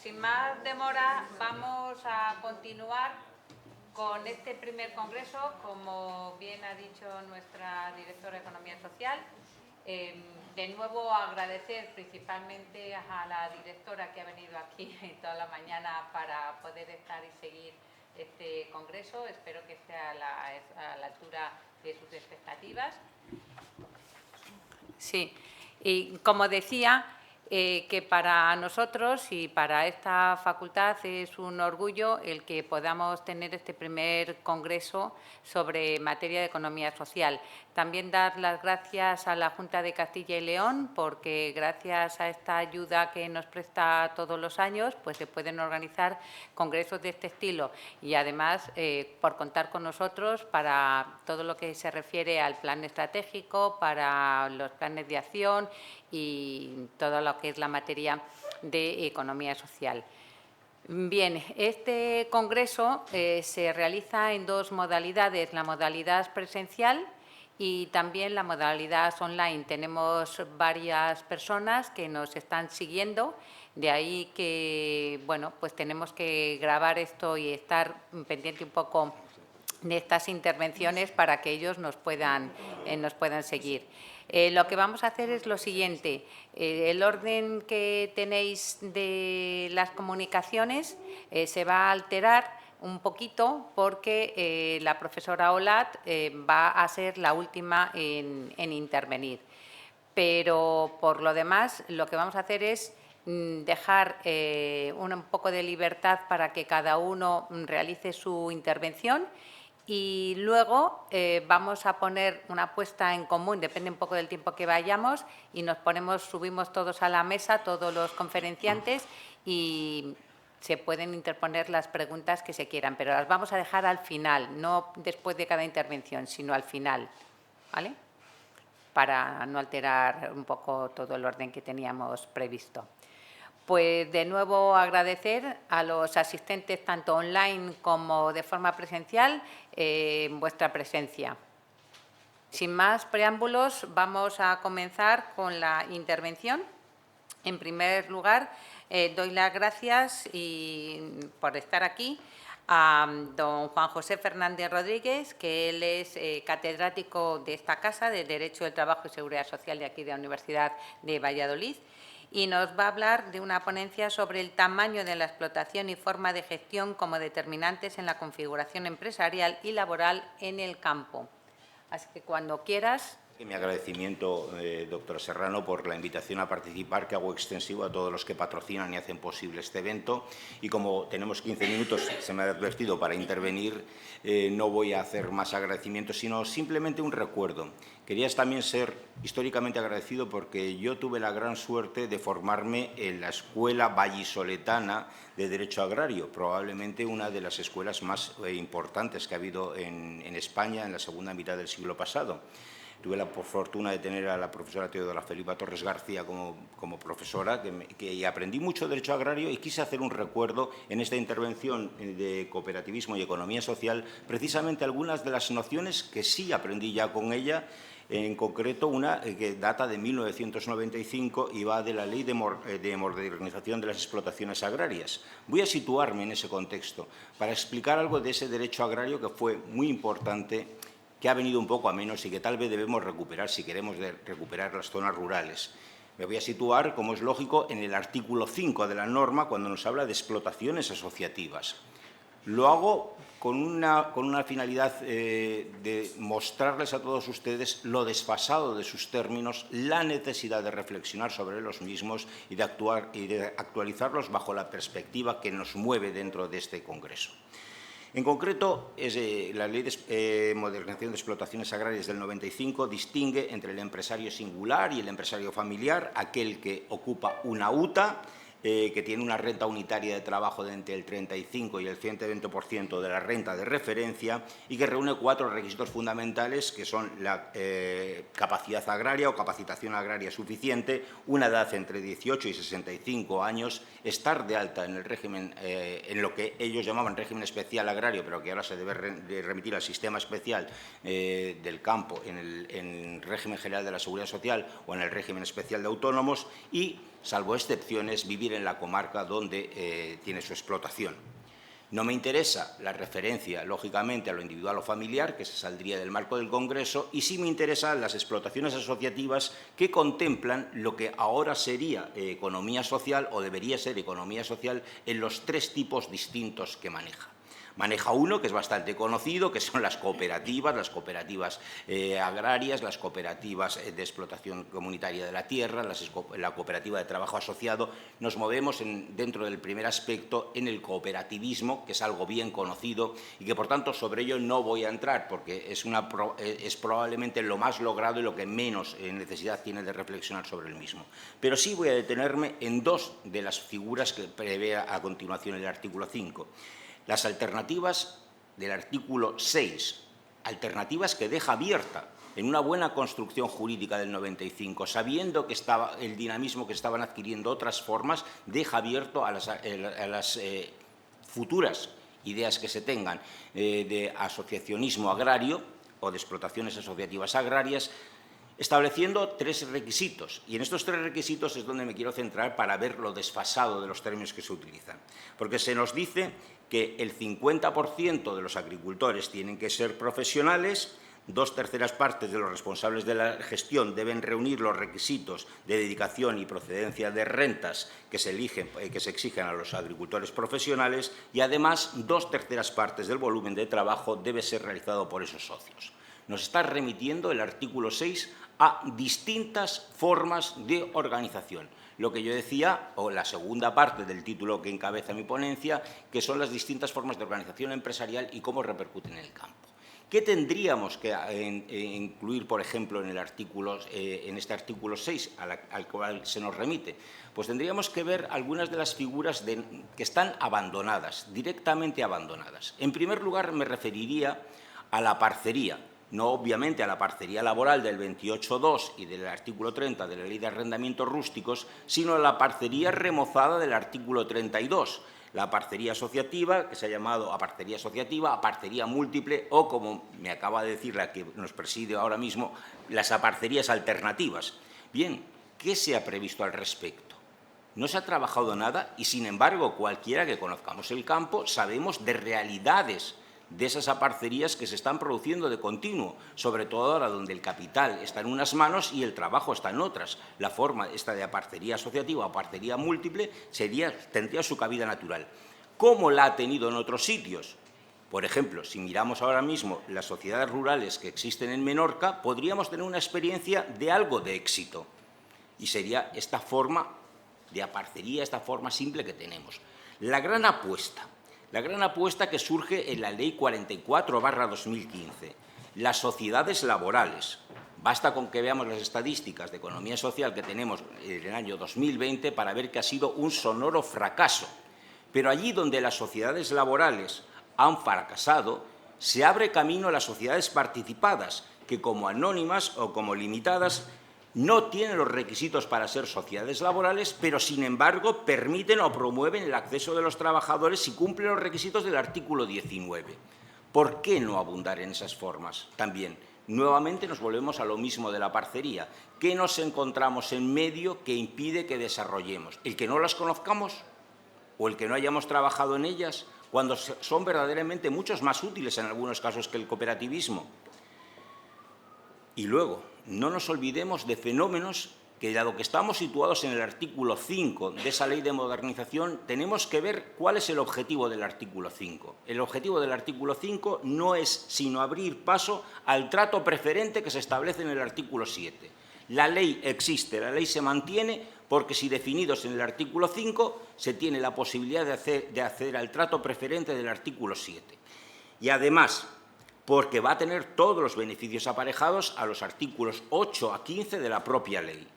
sin más demora, vamos a continuar con este primer congreso, como bien ha dicho nuestra directora de Economía Social. De nuevo agradecer principalmente a la directora que ha venido aquí toda la mañana para poder estar y seguir este congreso. Espero que esté a la altura de sus expectativas. Sí, y como decía, que para nosotros y para esta facultad es un orgullo el que podamos tener este primer congreso sobre materia de economía social. También dar las gracias a la Junta de Castilla y León, porque gracias a esta ayuda que nos presta todos los años, pues se pueden organizar congresos de este estilo y además por contar con nosotros para todo lo que se refiere al plan estratégico, para los planes de acción y todo lo que es la materia de economía social. Bien, este congreso se realiza en dos modalidades, la modalidad presencial y también la modalidad online. Tenemos varias personas que nos están siguiendo, de ahí que, bueno, pues tenemos que grabar esto y estar pendiente un poco de estas intervenciones para que ellos nos puedan seguir. Lo que vamos a hacer es lo siguiente. El orden que tenéis de las comunicaciones se va a alterar un poquito porque la profesora Olat va a ser la última en intervenir. Pero, por lo demás, lo que vamos a hacer es dejar un poco de libertad para que cada uno realice su intervención. Y luego vamos a poner una puesta en común, depende un poco del tiempo que vayamos, y subimos todos a la mesa, todos los conferenciantes, y se pueden interponer las preguntas que se quieran, pero las vamos a dejar al final, no después de cada intervención, sino al final, ¿vale? Para no alterar un poco todo el orden que teníamos previsto. Pues de nuevo agradecer a los asistentes tanto online como de forma presencial vuestra presencia. Sin más preámbulos, vamos a comenzar con la intervención. En primer lugar, doy las gracias por estar aquí a don Juan José Fernández Rodríguez, que él es catedrático de esta casa, de Derecho del Trabajo y Seguridad Social de aquí de la Universidad de Valladolid, y nos va a hablar de una ponencia sobre el tamaño de la explotación y forma de gestión como determinantes en la configuración empresarial y laboral en el campo. Así que cuando quieras. Mi agradecimiento, doctora Serrano, por la invitación a participar, que hago extensivo a todos los que patrocinan y hacen posible este evento. Y como tenemos 15 minutos, se me ha advertido para intervenir, no voy a hacer más agradecimientos, sino simplemente un recuerdo. Quería también ser históricamente agradecido porque yo tuve la gran suerte de formarme en la Escuela Vallisoletana de Derecho Agrario, probablemente una de las escuelas más importantes que ha habido en España en la segunda mitad del siglo pasado. Tuve la fortuna de tener a la profesora Teodora Felipa Torres García como profesora y aprendí mucho derecho agrario, y quise hacer un recuerdo en esta intervención de cooperativismo y economía social, precisamente algunas de las nociones que sí aprendí ya con ella, en concreto una que data de 1995 y va de la Ley de Modernización de las Explotaciones Agrarias. Voy a situarme en ese contexto para explicar algo de ese derecho agrario que fue muy importante, que ha venido un poco a menos y que tal vez debemos recuperar si queremos recuperar las zonas rurales. Me voy a situar, como es lógico, en el artículo 5 de la norma, cuando nos habla de explotaciones asociativas. Lo hago con una finalidad de mostrarles a todos ustedes lo desfasado de sus términos, la necesidad de reflexionar sobre los mismos y de actualizarlos bajo la perspectiva que nos mueve dentro de este congreso. En concreto, la Ley de Modernización de Explotaciones Agrarias del 95 distingue entre el empresario singular y el empresario familiar, aquel que ocupa una UTA, que tiene una renta unitaria de trabajo de entre el 35 y el 120% de la renta de referencia y que reúne 4 requisitos fundamentales, que son la capacidad agraria o capacitación agraria suficiente, una edad entre 18 y 65 años, estar de alta en el régimen, en lo que ellos llamaban régimen especial agrario, pero que ahora se debe remitir al sistema especial del campo, en el régimen general de la Seguridad Social o en el régimen especial de autónomos, y salvo excepciones, vivir en la comarca donde tiene su explotación. No me interesa la referencia, lógicamente, a lo individual o familiar, que se saldría del marco del Congreso, y sí me interesan las explotaciones asociativas que contemplan lo que ahora sería economía social o debería ser economía social en los tres tipos distintos que maneja. Maneja uno que es bastante conocido, que son las cooperativas agrarias, las cooperativas de explotación comunitaria de la tierra, la cooperativa de trabajo asociado. Nos movemos dentro del primer aspecto en el cooperativismo, que es algo bien conocido y que, por tanto, sobre ello no voy a entrar porque es probablemente lo más logrado y lo que menos necesidad tiene de reflexionar sobre el mismo. Pero sí voy a detenerme en dos de las figuras que prevé a continuación el artículo 5. Las alternativas del artículo 6, alternativas que deja abierta en una buena construcción jurídica del 95, sabiendo que el dinamismo que estaban adquiriendo otras formas, deja abierto a las futuras ideas que se tengan de asociacionismo agrario o de explotaciones asociativas agrarias, estableciendo tres requisitos. Y en estos tres requisitos es donde me quiero centrar para ver lo desfasado de los términos que se utilizan. Porque se nos dice que el 50% de los agricultores tienen que ser profesionales, 2/3 partes de los responsables de la gestión deben reunir los requisitos de dedicación y procedencia de rentas que se exigen a los agricultores profesionales y, además, 2/3 partes del volumen de trabajo debe ser realizado por esos socios. Nos está remitiendo el artículo 6 a distintas formas de organización. Lo que yo decía, o la segunda parte del título que encabeza mi ponencia, que son las distintas formas de organización empresarial y cómo repercuten en el campo. ¿Qué tendríamos que incluir, por ejemplo, en este artículo 6 al cual se nos remite? Pues tendríamos que ver algunas de las figuras que están abandonadas, directamente abandonadas. En primer lugar, me referiría a la parcería. No obviamente a la parcería laboral del 28.2 y del artículo 30 de la Ley de Arrendamientos Rústicos, sino a la parcería remozada del artículo 32, la parcería asociativa, que se ha llamado a parcería múltiple o, como me acaba de decir la que nos preside ahora mismo, las aparcerías alternativas. Bien, ¿qué se ha previsto al respecto? No se ha trabajado nada y, sin embargo, cualquiera que conozcamos el campo sabemos de realidades de esas aparcerías que se están produciendo de continuo, sobre todo ahora donde el capital está en unas manos y el trabajo está en otras. La forma esta de aparcería asociativa o aparcería múltiple tendría su cabida natural. ¿Cómo la ha tenido en otros sitios? Por ejemplo, si miramos ahora mismo las sociedades rurales que existen en Menorca, podríamos tener una experiencia de algo de éxito. Y sería esta forma de aparcería, esta forma simple que tenemos. La gran apuesta que surge en la Ley 44/2015, las sociedades laborales. Basta con que veamos las estadísticas de economía social que tenemos en el año 2020 para ver que ha sido un sonoro fracaso. Pero allí donde las sociedades laborales han fracasado, se abre camino a las sociedades participadas, que como anónimas o como limitadas no tienen los requisitos para ser sociedades laborales, pero, sin embargo, permiten o promueven el acceso de los trabajadores si cumplen los requisitos del artículo 19. ¿Por qué no abundar en esas formas? También, nuevamente, nos volvemos a lo mismo de la parcería. ¿Qué nos encontramos en medio que impide que desarrollemos? ¿El que no las conozcamos o el que no hayamos trabajado en ellas, cuando son verdaderamente muchos más útiles en algunos casos que el cooperativismo? Y luego, no nos olvidemos de fenómenos que, dado que estamos situados en el artículo 5 de esa ley de modernización, tenemos que ver cuál es el objetivo del artículo 5. El objetivo del artículo 5 no es sino abrir paso al trato preferente que se establece en el artículo 7. La ley existe, la ley se mantiene, porque si definidos en el artículo 5 se tiene la posibilidad de acceder al trato preferente del artículo 7. Y además, porque va a tener todos los beneficios aparejados a los artículos 8 a 15 de la propia ley.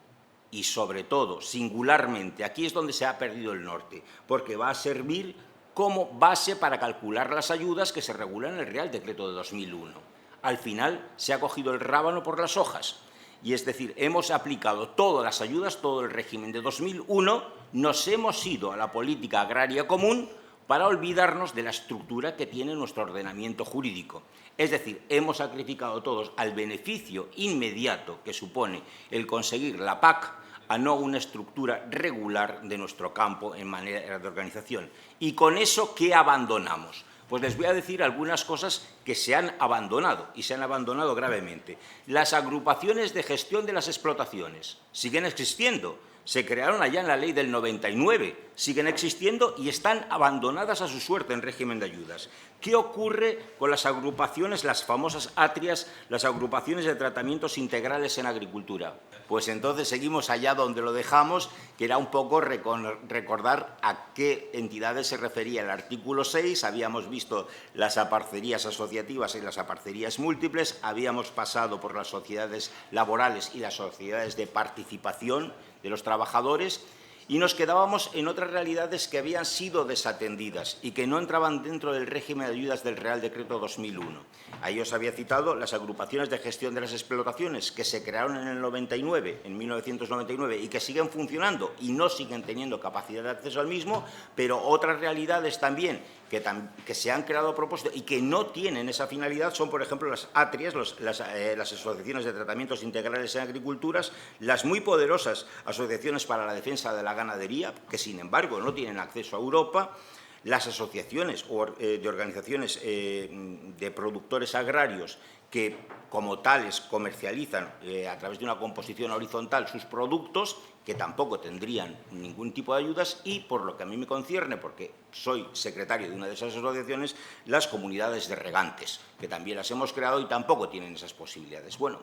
Y, sobre todo, singularmente, aquí es donde se ha perdido el norte, porque va a servir como base para calcular las ayudas que se regulan en el Real Decreto de 2001. Al final, se ha cogido el rábano por las hojas, y es decir, hemos aplicado todas las ayudas, todo el régimen de 2001, nos hemos ido a la política agraria común para olvidarnos de la estructura que tiene nuestro ordenamiento jurídico. Es decir, hemos sacrificado todos al beneficio inmediato que supone el conseguir la PAC a no una estructura regular de nuestro campo en manera de organización. ¿Y con eso qué abandonamos? Pues les voy a decir algunas cosas que se han abandonado, y se han abandonado gravemente. Las agrupaciones de gestión de las explotaciones siguen existiendo. Se crearon allá en la ley del 99, siguen existiendo y están abandonadas a su suerte en régimen de ayudas. ¿Qué ocurre con las agrupaciones, las famosas ATRIAS, las agrupaciones de tratamientos integrales en agricultura? Pues entonces seguimos allá donde lo dejamos, que era un poco recordar a qué entidades se refería el artículo 6. Habíamos visto las aparcerías asociativas y las aparcerías múltiples, habíamos pasado por las sociedades laborales y las sociedades de participación de los trabajadores, y nos quedábamos en otras realidades que habían sido desatendidas y que no entraban dentro del régimen de ayudas del Real Decreto 2001. Ahí os había citado las agrupaciones de gestión de las explotaciones que se crearon en el 99, en 1999, y que siguen funcionando y no siguen teniendo capacidad de acceso al mismo, pero otras realidades también que se han creado a propósito y que no tienen esa finalidad son, por ejemplo, las ATRIAS, las asociaciones de tratamientos integrales en agriculturas, las muy poderosas asociaciones para la defensa de la ganadería, que sin embargo no tienen acceso a Europa, las asociaciones de organizaciones de productores agrarios que como tales comercializan a través de una composición horizontal sus productos, que tampoco tendrían ningún tipo de ayudas, y por lo que a mí me concierne, porque soy secretario de una de esas asociaciones, las comunidades de regantes, que también las hemos creado y tampoco tienen esas posibilidades. Bueno,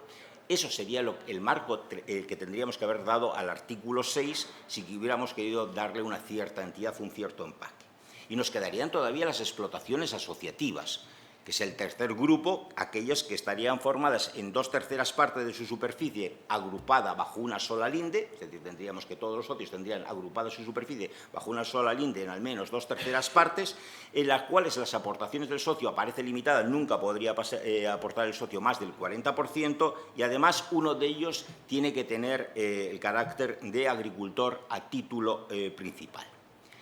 eso sería el marco que tendríamos que haber dado al artículo 6 si hubiéramos querido darle una cierta entidad, un cierto empaque. Y nos quedarían todavía las explotaciones asociativas, que es el tercer grupo, aquellas que estarían formadas en 2/3 partes de su superficie agrupada bajo una sola linde, es decir, tendríamos que todos los socios tendrían agrupada su superficie bajo una sola linde en al menos 2/3 partes, en las cuales las aportaciones del socio aparece limitada, nunca podría aportar el socio más del 40%, y además uno de ellos tiene que tener el carácter de agricultor a título principal.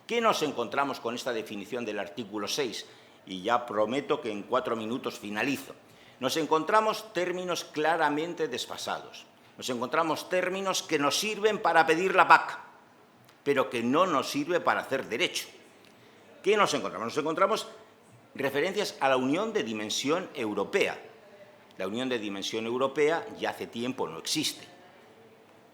¿Qué nos encontramos con esta definición del artículo 6? Y ya prometo que en 4 minutos finalizo. Nos encontramos términos claramente desfasados. Nos encontramos términos que nos sirven para pedir la PAC, pero que no nos sirve para hacer derecho. ¿Qué nos encontramos? Nos encontramos referencias a la Unión de Dimensión Europea. La Unión de Dimensión Europea ya hace tiempo no existe.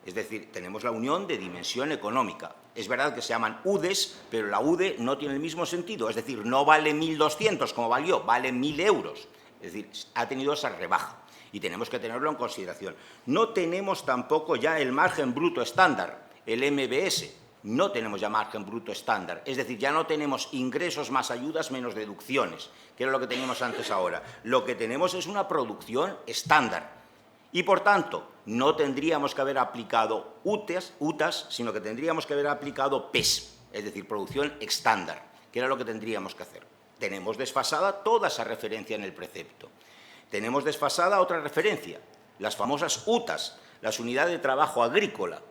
Es decir, tenemos la Unión de Dimensión Económica. Es verdad que se llaman UDEs, pero la UDE no tiene el mismo sentido. Es decir, no vale 1.200 como valió, vale 1.000 euros. Es decir, ha tenido esa rebaja y tenemos que tenerlo en consideración. No tenemos tampoco ya el margen bruto estándar, el MBS. No tenemos ya margen bruto estándar. Es decir, ya no tenemos ingresos más ayudas menos deducciones, que era lo que teníamos antes ahora. Lo que tenemos es una producción estándar. Y, por tanto, no tendríamos que haber aplicado UTAS, sino que tendríamos que haber aplicado PES, es decir, producción estándar, que era lo que tendríamos que hacer. Tenemos desfasada toda esa referencia en el precepto. Tenemos desfasada otra referencia, las famosas UTAS, las unidades de trabajo agrícola.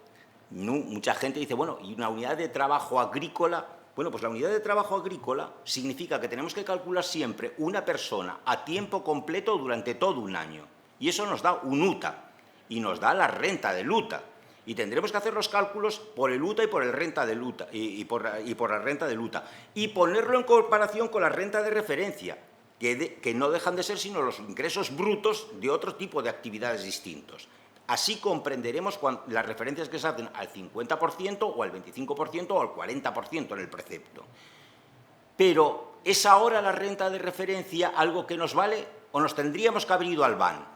Mucha gente dice, bueno, ¿y una unidad de trabajo agrícola? Bueno, pues la unidad de trabajo agrícola significa que tenemos que calcular siempre una persona a tiempo completo durante todo un año. Y eso nos da un UTA y nos da la renta del UTA. Y tendremos que hacer los cálculos por el UTA y por el renta del UTA y por la renta del UTA y ponerlo en comparación con la renta de referencia, que no dejan de ser sino los ingresos brutos de otro tipo de actividades distintos. Así comprenderemos las referencias que se hacen al 50% o al 25% o al 40% en el precepto. Pero, ¿es ahora la renta de referencia algo que nos vale o nos tendríamos que haber ido al BAN?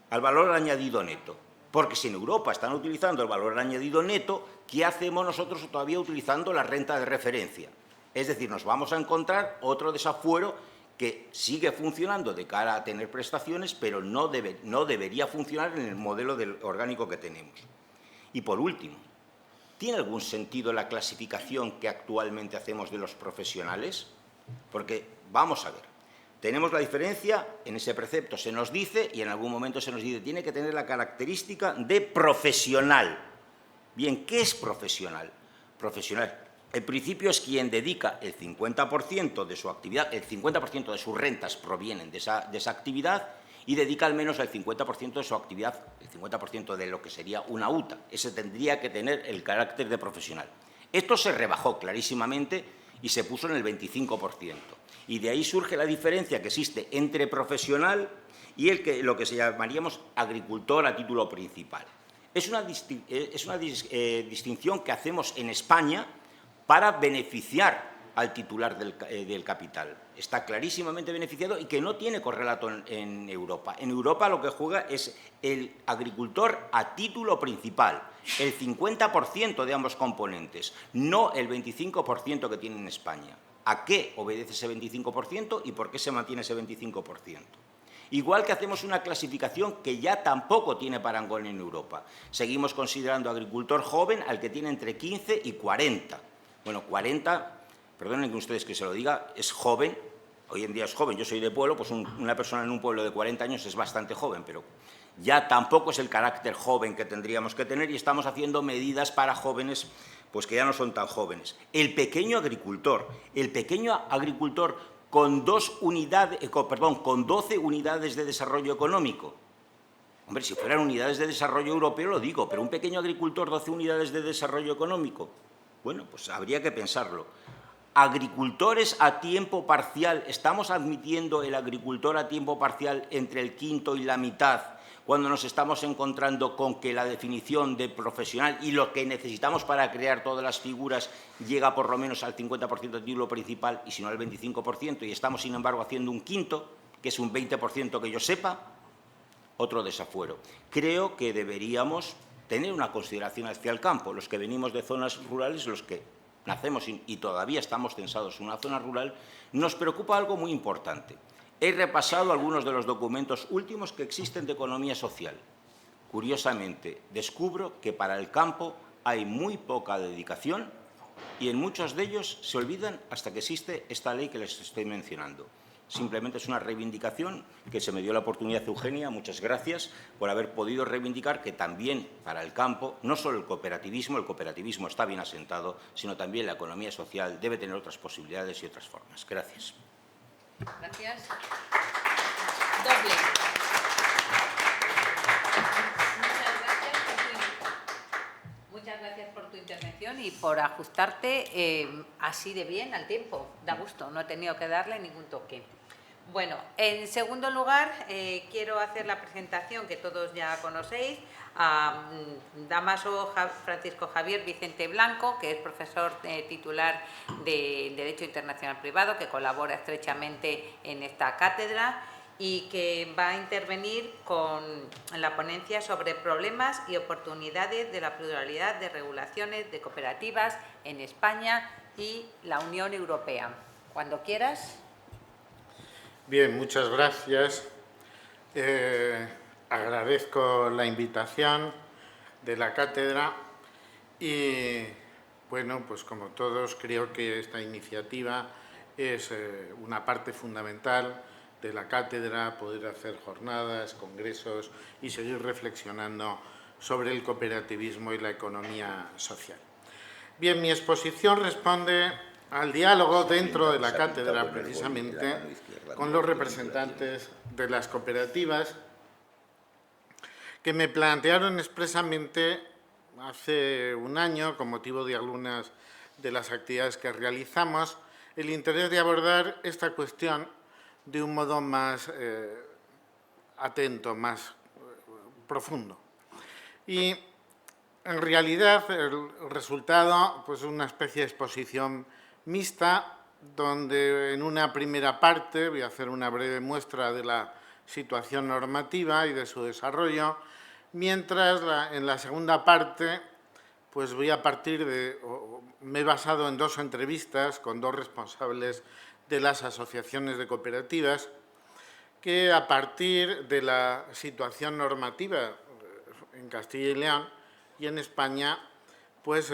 Al valor añadido neto. Porque si en Europa están utilizando el valor añadido neto, ¿qué hacemos nosotros todavía utilizando la renta de referencia? Es decir, nos vamos a encontrar otro desafuero que sigue funcionando de cara a tener prestaciones, pero no debería funcionar en el modelo orgánico que tenemos. Y por último, ¿tiene algún sentido la clasificación que actualmente hacemos de los profesionales? Porque, vamos a ver, tenemos la diferencia, en ese precepto se nos dice, y en algún momento se nos dice, tiene que tener la característica de profesional. Bien, ¿qué es profesional? Profesional, en principio, es quien dedica el 50% de su actividad, el 50% de sus rentas provienen de esa actividad, y dedica al menos el 50% de su actividad, el 50% de lo que sería una UTA. Ese tendría que tener el carácter de profesional. Esto se rebajó clarísimamente y se puso en el 25%. Y de ahí surge la diferencia que existe entre profesional y lo que se llamaríamos agricultor a título principal. Es una distinción que hacemos en España para beneficiar al titular del capital. Está clarísimamente beneficiado y que no tiene correlato en Europa. En Europa lo que juega es el agricultor a título principal, el 50% de ambos componentes, no el 25% que tiene en España. ¿A qué obedece ese 25% y por qué se mantiene ese 25%? Igual que hacemos una clasificación que ya tampoco tiene parangón en Europa. Seguimos considerando agricultor joven al que tiene entre 15 y 40. Bueno, 40... Perdonen que ustedes que se lo diga, es joven, hoy en día es joven, yo soy de pueblo, pues una persona en un pueblo de 40 años es bastante joven, pero ya tampoco es el carácter joven que tendríamos que tener y estamos haciendo medidas para jóvenes pues que ya no son tan jóvenes. El pequeño agricultor con 12 unidades de desarrollo económico. Hombre, si fueran unidades de desarrollo europeo lo digo, pero un pequeño agricultor, 12 unidades de desarrollo económico, bueno, pues habría que pensarlo. Agricultores a tiempo parcial, ¿estamos admitiendo el agricultor a tiempo parcial entre el quinto y la mitad cuando nos estamos encontrando con que la definición de profesional y lo que necesitamos para crear todas las figuras llega por lo menos al 50% del título principal y si no al 25% y estamos, sin embargo, haciendo un quinto, que es un 20% que yo sepa? Otro desafuero. Creo que deberíamos tener una consideración hacia el campo, los que venimos de zonas rurales, los que nacemos y todavía estamos censados en una zona rural, nos preocupa algo muy importante. He repasado algunos de los documentos últimos que existen de economía social. Curiosamente, descubro que para el campo hay muy poca dedicación y en muchos de ellos se olvidan hasta que existe esta ley que les estoy mencionando. Simplemente es una reivindicación que se me dio la oportunidad, Eugenia, muchas gracias por haber podido reivindicar que también para el campo, no solo el cooperativismo está bien asentado, sino también la economía social debe tener otras posibilidades y otras formas. Gracias. Gracias. Doble. Muchas gracias por tu intervención y por ajustarte así de bien al tiempo. Da gusto, no he tenido que darle ningún toque. Bueno, en segundo lugar, quiero hacer la presentación que todos ya conocéis a Dámaso Francisco Javier Vicente Blanco, que es profesor titular de Derecho Internacional Privado, que colabora estrechamente en esta cátedra y que va a intervenir en la ponencia sobre problemas y oportunidades de la pluralidad de regulaciones de cooperativas en España y la Unión Europea. Cuando quieras. Bien, muchas gracias. Agradezco la invitación de la cátedra y, bueno, pues como todos creo que esta iniciativa es una parte fundamental de la cátedra, poder hacer jornadas, congresos y seguir reflexionando sobre el cooperativismo y la economía social. Bien, mi exposición responde al diálogo dentro de la cátedra, precisamente, con los representantes de las cooperativas que me plantearon expresamente hace un año, con motivo de algunas de las actividades que realizamos, el interés de abordar esta cuestión de un modo más atento, más profundo. Y, en realidad, el resultado pues, es una especie de exposición mixta, donde en una primera parte voy a hacer una breve muestra de la situación normativa y de su desarrollo, mientras en la segunda parte pues voy a me he basado en dos entrevistas con dos responsables de las asociaciones de cooperativas que a partir de la situación normativa en Castilla y León y en España pues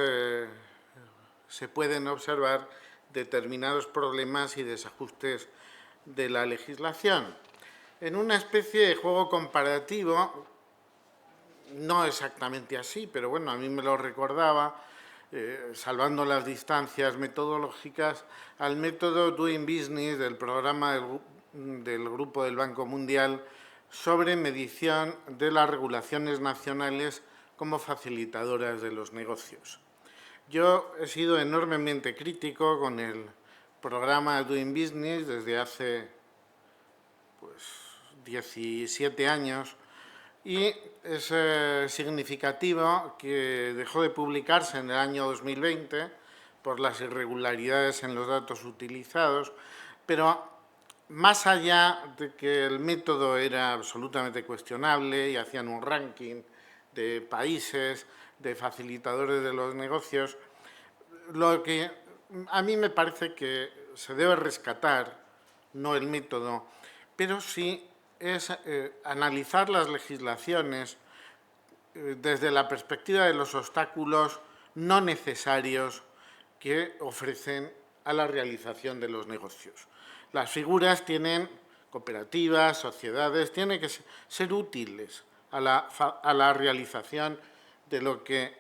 se pueden observar determinados problemas y desajustes de la legislación. En una especie de juego comparativo, no exactamente así, pero bueno, a mí me lo recordaba, salvando las distancias metodológicas, al método Doing Business del programa del Grupo del Banco Mundial sobre medición de las regulaciones nacionales como facilitadoras de los negocios. Yo he sido enormemente crítico con el programa Doing Business desde hace 17 años y es significativo que dejó de publicarse en el año 2020 por las irregularidades en los datos utilizados, pero más allá de que el método era absolutamente cuestionable y hacían un ranking de países, de facilitadores de los negocios, lo que a mí me parece que se debe rescatar, no el método, pero sí es analizar las legislaciones desde la perspectiva de los obstáculos no necesarios que ofrecen a la realización de los negocios. Las figuras tienen cooperativas, sociedades, tienen que ser útiles a la realización de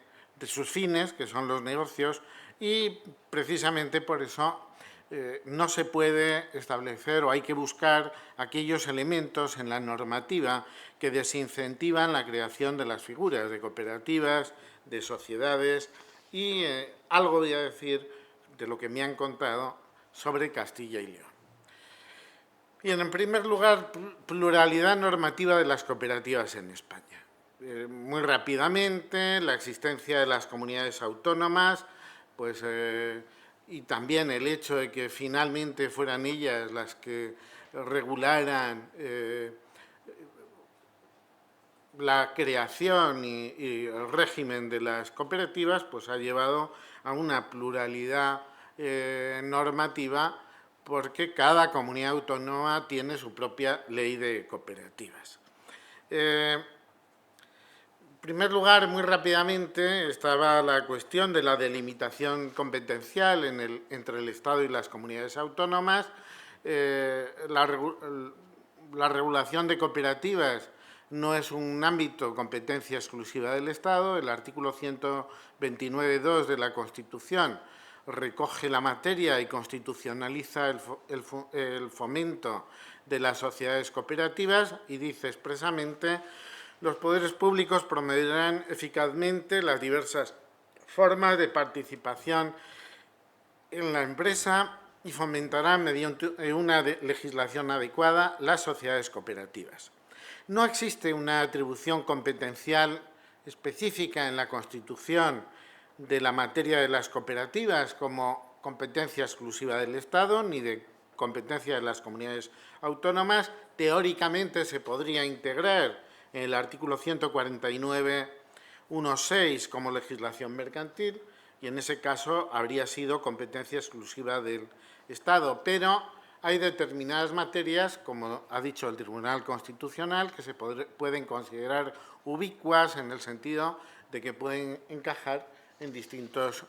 sus fines, que son los negocios, y precisamente por eso no se puede establecer o hay que buscar aquellos elementos en la normativa que desincentivan la creación de las figuras de cooperativas, de sociedades y algo voy a decir de lo que me han contado sobre Castilla y León. Bien, en primer lugar, pluralidad normativa de las cooperativas en España. Muy rápidamente, la existencia de las comunidades autónomas, y también el hecho de que finalmente fueran ellas las que regularan la creación y el régimen de las cooperativas, pues ha llevado a una pluralidad normativa porque cada comunidad autónoma tiene su propia ley de cooperativas. En primer lugar, muy rápidamente, estaba la cuestión de la delimitación competencial entre el Estado y las comunidades autónomas. La regulación de cooperativas no es un ámbito competencia exclusiva del Estado. El artículo 129.2 de la Constitución recoge la materia y constitucionaliza el fomento de las sociedades cooperativas y dice expresamente: los poderes públicos promoverán eficazmente las diversas formas de participación en la empresa y fomentarán mediante una legislación adecuada las sociedades cooperativas. No existe una atribución competencial específica en la Constitución de la materia de las cooperativas como competencia exclusiva del Estado ni de competencia de las comunidades autónomas. Teóricamente se podría integrar en el artículo 149.1.6 como legislación mercantil y en ese caso habría sido competencia exclusiva del Estado, pero hay determinadas materias, como ha dicho el Tribunal Constitucional, que se pueden considerar ubicuas en el sentido de que pueden encajar en distintos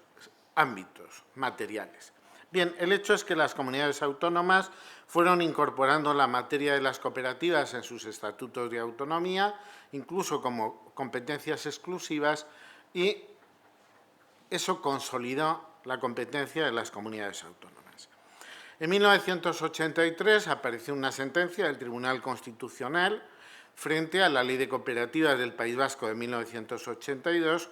ámbitos materiales. Bien, el hecho es que las comunidades autónomas fueron incorporando la materia de las cooperativas en sus estatutos de autonomía, incluso como competencias exclusivas, y eso consolidó la competencia de las comunidades autónomas. En 1983 apareció una sentencia del Tribunal Constitucional frente a la Ley de Cooperativas del País Vasco de 1982,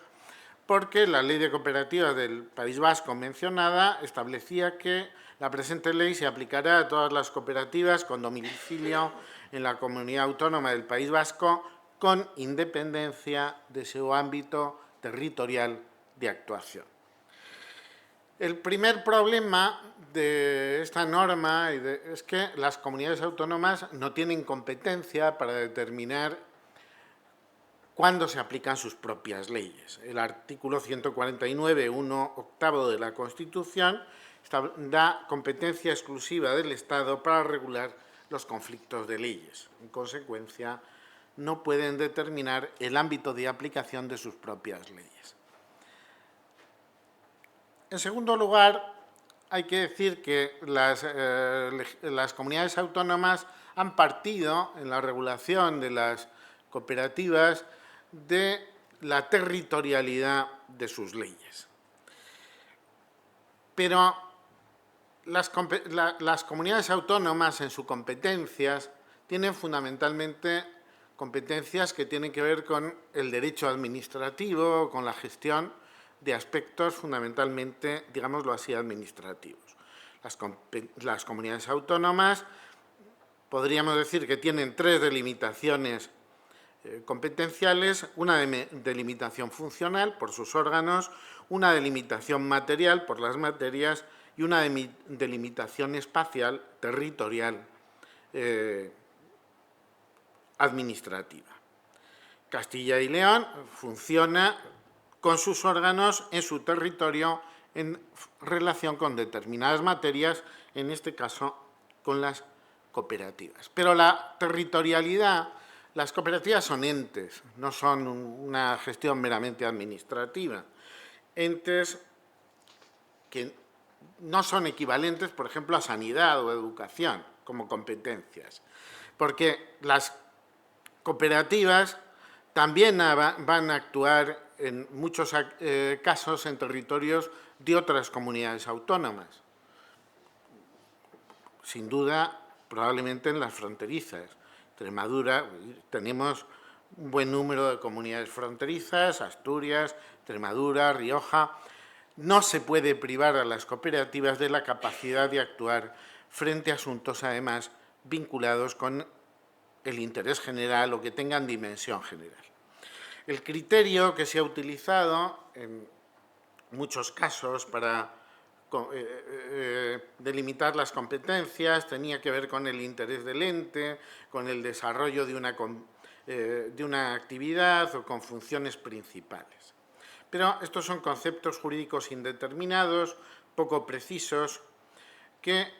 porque la Ley de Cooperativas del País Vasco mencionada establecía que la presente ley se aplicará a todas las cooperativas con domicilio en la Comunidad Autónoma del País Vasco con independencia de su ámbito territorial de actuación. El primer problema de esta norma es que las comunidades autónomas no tienen competencia para determinar cuándo se aplican sus propias leyes. El artículo 149.1 de la Constitución da competencia exclusiva del Estado para regular los conflictos de leyes. En consecuencia, no pueden determinar el ámbito de aplicación de sus propias leyes. En segundo lugar, hay que decir que las comunidades autónomas han partido en la regulación de las cooperativas de la territorialidad de sus leyes. Pero las comunidades autónomas en sus competencias tienen fundamentalmente competencias que tienen que ver con el derecho administrativo, con la gestión de aspectos fundamentalmente, digámoslo así, administrativos. Las comunidades autónomas podríamos decir que tienen 3 delimitaciones competenciales, una delimitación funcional por sus órganos, una delimitación material por las materias y una delimitación espacial, territorial, administrativa. Castilla y León funciona con sus órganos en su territorio en relación con determinadas materias, en este caso con las cooperativas. Pero la territorialidad, las cooperativas son entes, no son una gestión meramente administrativa. Entes que no son equivalentes, por ejemplo, a sanidad o educación como competencias, porque las cooperativas también van a actuar en muchos casos en territorios de otras comunidades autónomas. Sin duda, probablemente en las fronterizas. Extremadura, tenemos un buen número de comunidades fronterizas, Asturias, Extremadura, Rioja. No se puede privar a las cooperativas de la capacidad de actuar frente a asuntos, además, vinculados con el interés general o que tengan dimensión general. El criterio que se ha utilizado en muchos casos para delimitar las competencias tenía que ver con el interés del ente, con el desarrollo de una actividad o con funciones principales. Pero estos son conceptos jurídicos indeterminados, poco precisos, que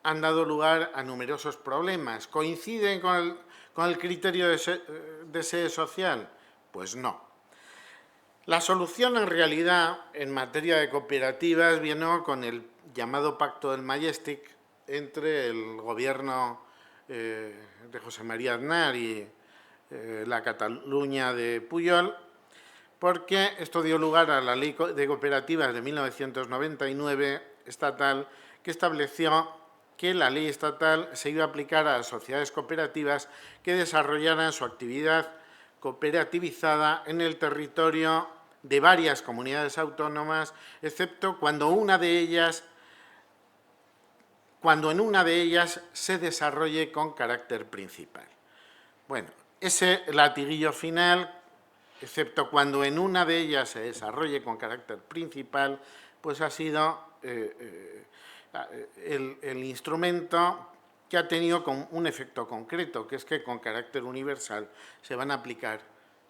han dado lugar a numerosos problemas. ¿Coinciden con el criterio de sede social? Pues no. La solución, en realidad, en materia de cooperativas, vino con el llamado Pacto del Majestic entre el gobierno de José María Aznar y la Cataluña de Pujol, porque esto dio lugar a la Ley de Cooperativas de 1999 estatal, que estableció que la ley estatal se iba a aplicar a las sociedades cooperativas que desarrollaran su actividad cooperativizada en el territorio de varias comunidades autónomas, excepto cuando en una de ellas se desarrolle con carácter principal. Bueno, ese latiguillo final, excepto cuando en una de ellas se desarrolle con carácter principal, pues ha sido el instrumento que ha tenido un efecto concreto, que es que con carácter universal se van a aplicar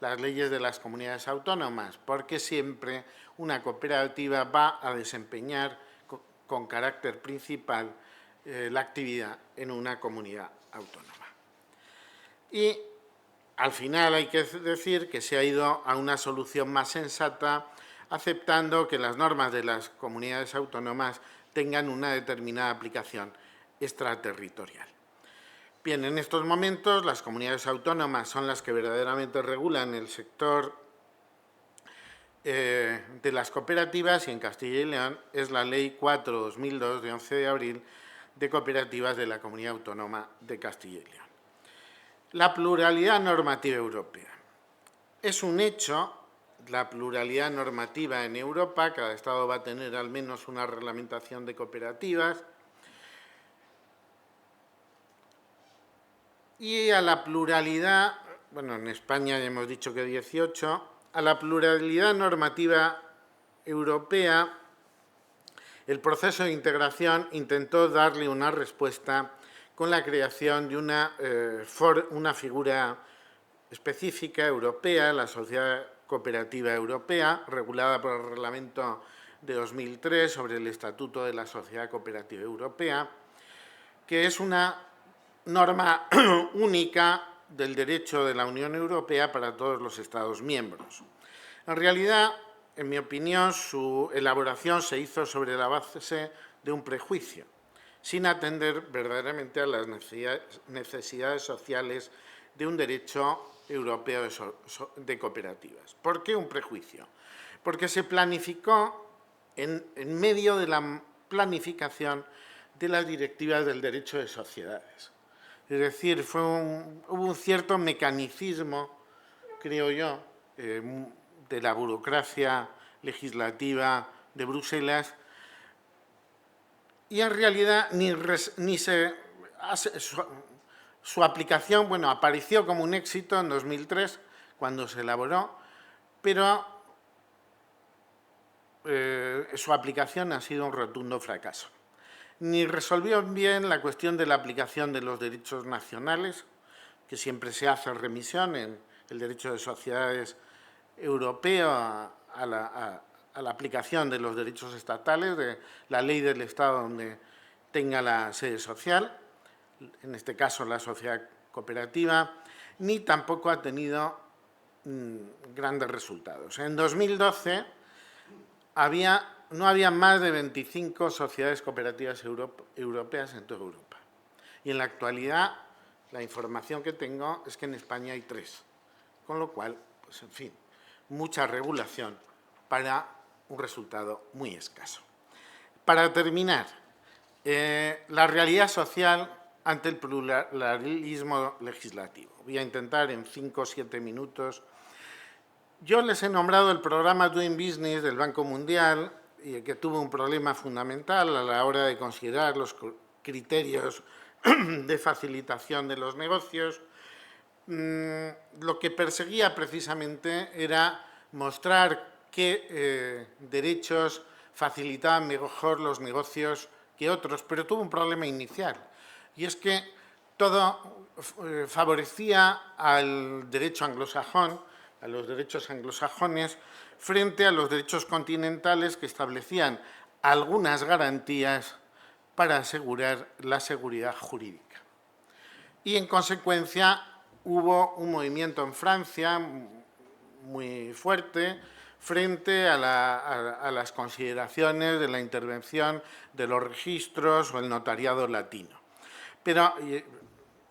las leyes de las comunidades autónomas, porque siempre una cooperativa va a desempeñar con carácter principal la actividad en una comunidad autónoma. Y al final hay que decir que se ha ido a una solución más sensata, aceptando que las normas de las comunidades autónomas tengan una determinada aplicación extraterritorial. Bien, en estos momentos las comunidades autónomas son las que verdaderamente regulan el sector de las cooperativas y en Castilla y León es la Ley 4/2002 de 11 de abril de cooperativas de la Comunidad Autónoma de Castilla y León. La pluralidad normativa europea. Es un hecho, la pluralidad normativa en Europa, cada Estado va a tener al menos una reglamentación de cooperativas, y a la pluralidad, bueno, en España ya hemos dicho que 18, a la pluralidad normativa europea, el proceso de integración intentó darle una respuesta con la creación de una figura específica europea, la Sociedad Cooperativa Europea, regulada por el Reglamento de 2003 sobre el Estatuto de la Sociedad Cooperativa Europea, que es una norma única del derecho de la Unión Europea para todos los Estados miembros. En realidad, en mi opinión, su elaboración se hizo sobre la base de un prejuicio, sin atender verdaderamente a las necesidades sociales de un derecho europeo de cooperativas. ¿Por qué un prejuicio? Porque se planificó en medio de la planificación de las directivas del derecho de sociedades. Es decir, hubo un cierto mecanicismo, creo yo, de la burocracia legislativa de Bruselas, y en realidad su aplicación, bueno, apareció como un éxito en 2003, cuando se elaboró, pero su aplicación ha sido un rotundo fracaso. Ni resolvió bien la cuestión de la aplicación de los derechos nacionales, que siempre se hace remisión en el derecho de sociedades europeo a la aplicación de los derechos estatales, de la ley del Estado donde tenga la sede social, en este caso la sociedad cooperativa, ni tampoco ha tenido grandes resultados. En 2012 no había más de 25 sociedades cooperativas europeas en toda Europa. Y en la actualidad, la información que tengo es que en España hay 3. Con lo cual, pues en fin, mucha regulación para un resultado muy escaso. Para terminar, la realidad social ante el pluralismo legislativo. Voy a intentar en 5 o 7 minutos. Yo les he nombrado el programa Doing Business del Banco Mundial, que tuvo un problema fundamental a la hora de considerar los criterios de facilitación de los negocios. Lo que perseguía precisamente era mostrar qué derechos facilitaban mejor los negocios que otros, pero tuvo un problema inicial, y es que todo favorecía al derecho anglosajón, a los derechos anglosajones, frente a los derechos continentales que establecían algunas garantías para asegurar la seguridad jurídica. Y, en consecuencia, hubo un movimiento en Francia muy fuerte frente a las consideraciones de la intervención de los registros o el notariado latino. Pero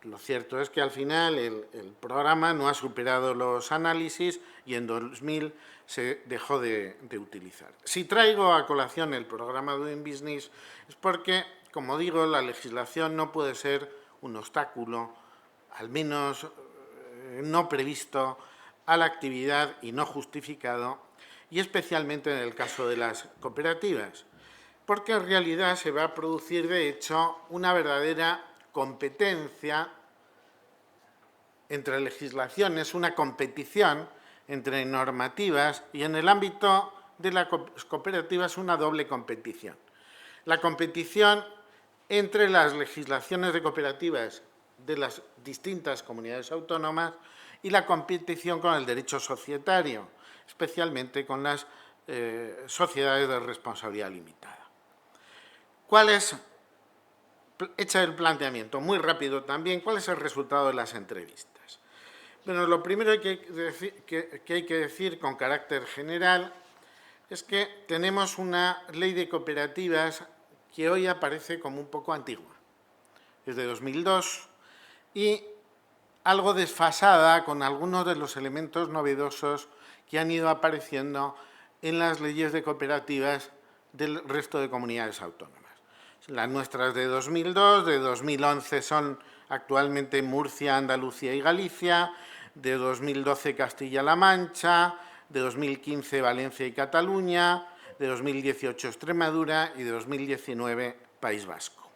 lo cierto es que al final el programa no ha superado los análisis y en 2000 se dejó de utilizar. Si traigo a colación el programa Doing Business es porque, como digo, la legislación no puede ser un obstáculo, al menos no previsto, a la actividad y no justificado, y especialmente en el caso de las cooperativas, porque en realidad se va a producir, de hecho, una verdadera competencia entre legislaciones, una competición entre normativas, y en el ámbito de las cooperativas una doble competición. La competición entre las legislaciones de cooperativas de las distintas comunidades autónomas y la competición con el derecho societario, especialmente con las sociedades de responsabilidad limitada. ¿Cuál es, hecha el planteamiento, muy rápido también, cuál es el resultado de las entrevistas? Bueno, lo primero que hay que decir con carácter general es que tenemos una ley de cooperativas que hoy aparece como un poco antigua. Es de 2002 y algo desfasada con algunos de los elementos novedosos que han ido apareciendo en las leyes de cooperativas del resto de comunidades autónomas. Las nuestras de 2002, de 2011 son actualmente Murcia, Andalucía y Galicia, de 2012 Castilla-La Mancha, de 2015 Valencia y Cataluña, de 2018 Extremadura y de 2019 País Vasco.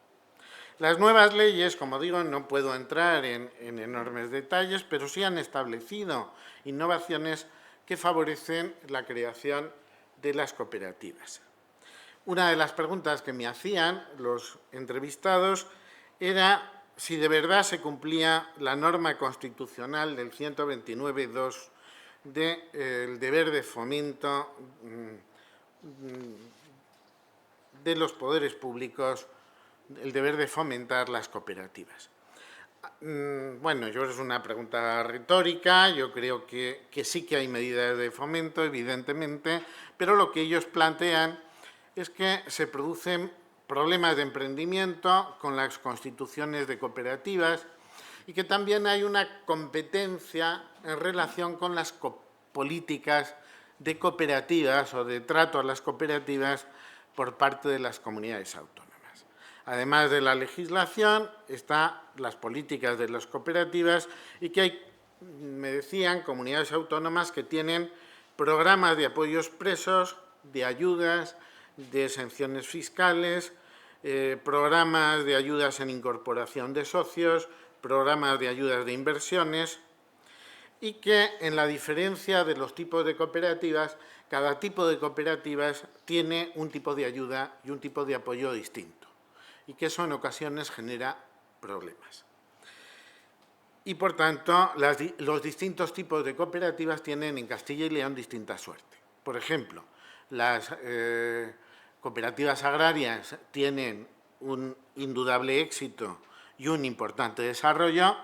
Las nuevas leyes, como digo, no puedo entrar en enormes detalles, pero sí han establecido innovaciones que favorecen la creación de las cooperativas. Una de las preguntas que me hacían los entrevistados era si de verdad se cumplía la norma constitucional del 129.2 del deber de fomento de los poderes públicos, el deber de fomentar las cooperativas. Bueno, yo es una pregunta retórica, yo creo que sí que hay medidas de fomento, evidentemente, pero lo que ellos plantean es que se producen problemas de emprendimiento con las constituciones de cooperativas y que también hay una competencia en relación con las políticas de cooperativas o de trato a las cooperativas por parte de las comunidades autónomas. además de la legislación, están las políticas de las cooperativas y que hay, me decían, comunidades autónomas que tienen programas de apoyo expresos, de ayudas, de exenciones fiscales, programas de ayudas en incorporación de socios, programas de ayudas de inversiones, y que en la diferencia de los tipos de cooperativas, cada tipo de cooperativas tiene un tipo de ayuda y un tipo de apoyo distinto, y que eso en ocasiones genera problemas. Y, por tanto, los distintos tipos de cooperativas tienen en Castilla y León distinta suerte. Por ejemplo, las cooperativas agrarias tienen un indudable éxito y un importante desarrollo.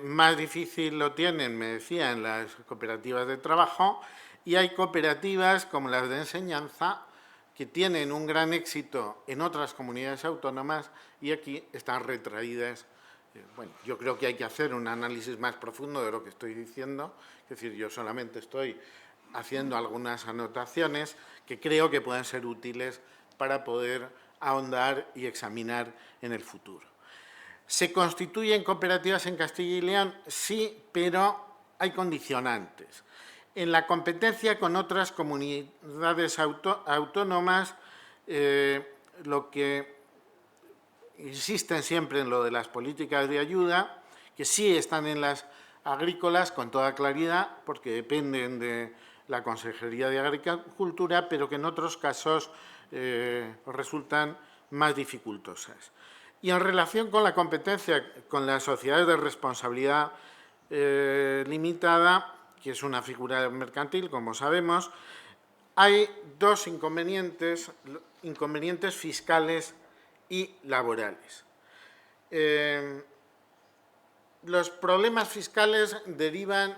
Más difícil lo tienen, me decía, en las cooperativas de trabajo, y hay cooperativas como las de enseñanza que tienen un gran éxito en otras comunidades autónomas y aquí están retraídas. Bueno, yo creo que hay que hacer un análisis más profundo de lo que estoy diciendo, es decir, yo solamente estoy haciendo algunas anotaciones que creo que pueden ser útiles para poder ahondar y examinar en el futuro. ¿Se constituyen cooperativas en Castilla y León? Sí, pero hay condicionantes. En la competencia con otras comunidades autónomas, lo que insisten siempre en lo de las políticas de ayuda, que sí están en las agrícolas con toda claridad, porque dependen de la Consejería de Agricultura, pero que en otros casos resultan más dificultosas. Y en relación con la competencia con las sociedades de responsabilidad limitada, que es una figura mercantil, como sabemos, hay dos inconvenientes fiscales y laborales. Los problemas fiscales derivan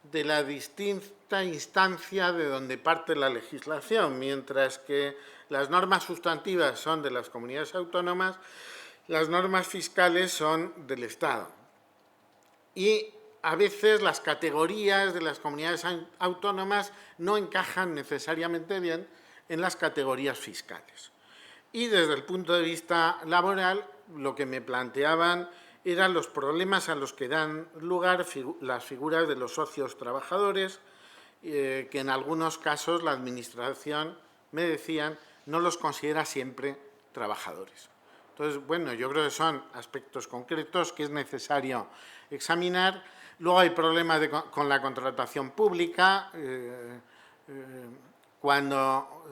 de la distinta instancia de donde parte la legislación, mientras que las normas sustantivas son de las comunidades autónomas, las normas fiscales son del Estado. Y a veces las categorías de las comunidades autónomas no encajan necesariamente bien en las categorías fiscales. Y desde el punto de vista laboral, lo que me planteaban eran los problemas a los que dan lugar las figuras de los socios trabajadores, que en algunos casos la Administración, me decían, no los considera siempre trabajadores. Entonces, bueno, yo creo que son aspectos concretos que es necesario examinar. Luego hay problemas con la contratación pública, cuando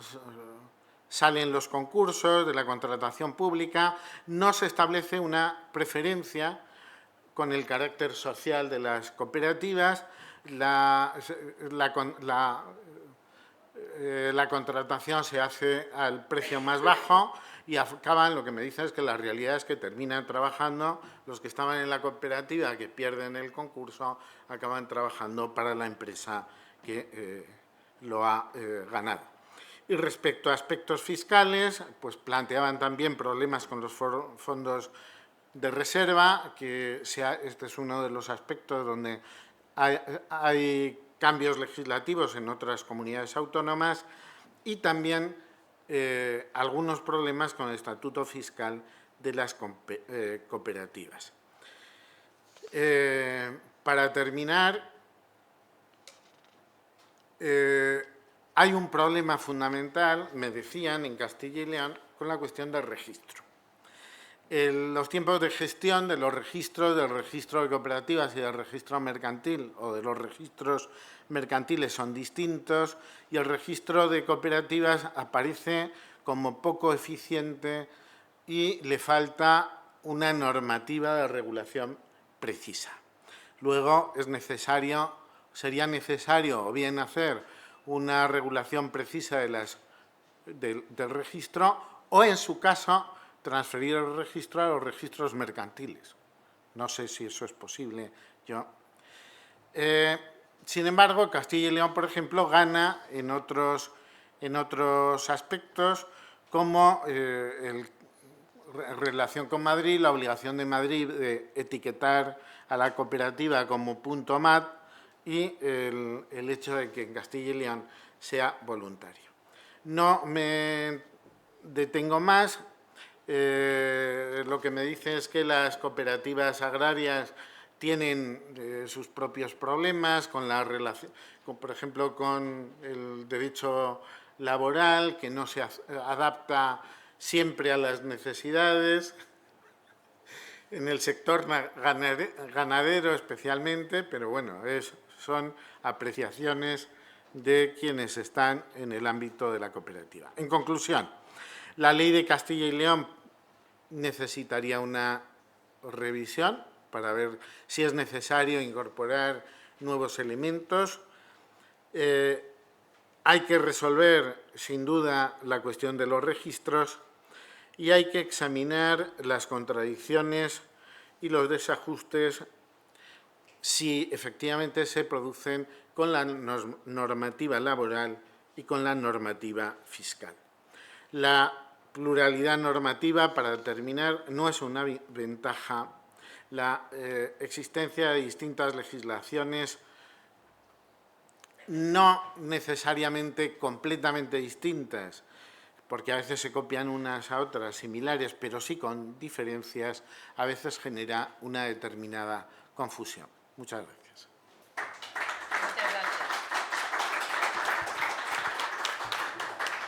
salen los concursos de la contratación pública, no se establece una preferencia con el carácter social de las cooperativas, la contratación se hace al precio más bajo y acaban, lo que me dicen es que la realidad es que terminan trabajando, los que estaban en la cooperativa que pierden el concurso, acaban trabajando para la empresa que lo ha ganado. Y respecto a aspectos fiscales, pues planteaban también problemas con los fondos de reserva, que este es uno de los aspectos donde hay cambios legislativos en otras comunidades autónomas y también algunos problemas con el estatuto fiscal de las cooperativas. Para terminar, hay un problema fundamental, me decían, en Castilla y León, con la cuestión del registro. Los tiempos de gestión de los registros, del registro de cooperativas y del registro mercantil o de los registros mercantiles son distintos y el registro de cooperativas aparece como poco eficiente y le falta una normativa de regulación precisa. Luego sería necesario o bien hacer una regulación precisa del registro o, en su caso, transferir el registro a los registros mercantiles. No sé si eso es posible. Sin embargo, Castilla y León, por ejemplo, gana en otros aspectos, como en relación con Madrid, la obligación de Madrid de etiquetar a la cooperativa como punto MAT y el hecho de que en Castilla y León sea voluntario. No me detengo más. Lo que me dice es que las cooperativas agrarias tienen sus propios problemas con la relación, por ejemplo, con el derecho laboral, que no se adapta siempre a las necesidades, en el sector ganadero especialmente, pero bueno, son apreciaciones de quienes están en el ámbito de la cooperativa. En conclusión, la Ley de Castilla y León necesitaría una revisión para ver si es necesario incorporar nuevos elementos. Hay que resolver, sin duda, la cuestión de los registros y hay que examinar las contradicciones y los desajustes si efectivamente se producen con la normativa laboral y con la normativa fiscal. La pluralidad normativa, para terminar, no es una ventaja. La existencia de distintas legislaciones no necesariamente completamente distintas, porque a veces se copian unas a otras similares, pero sí con diferencias, a veces genera una determinada confusión. Muchas gracias. Muchas gracias.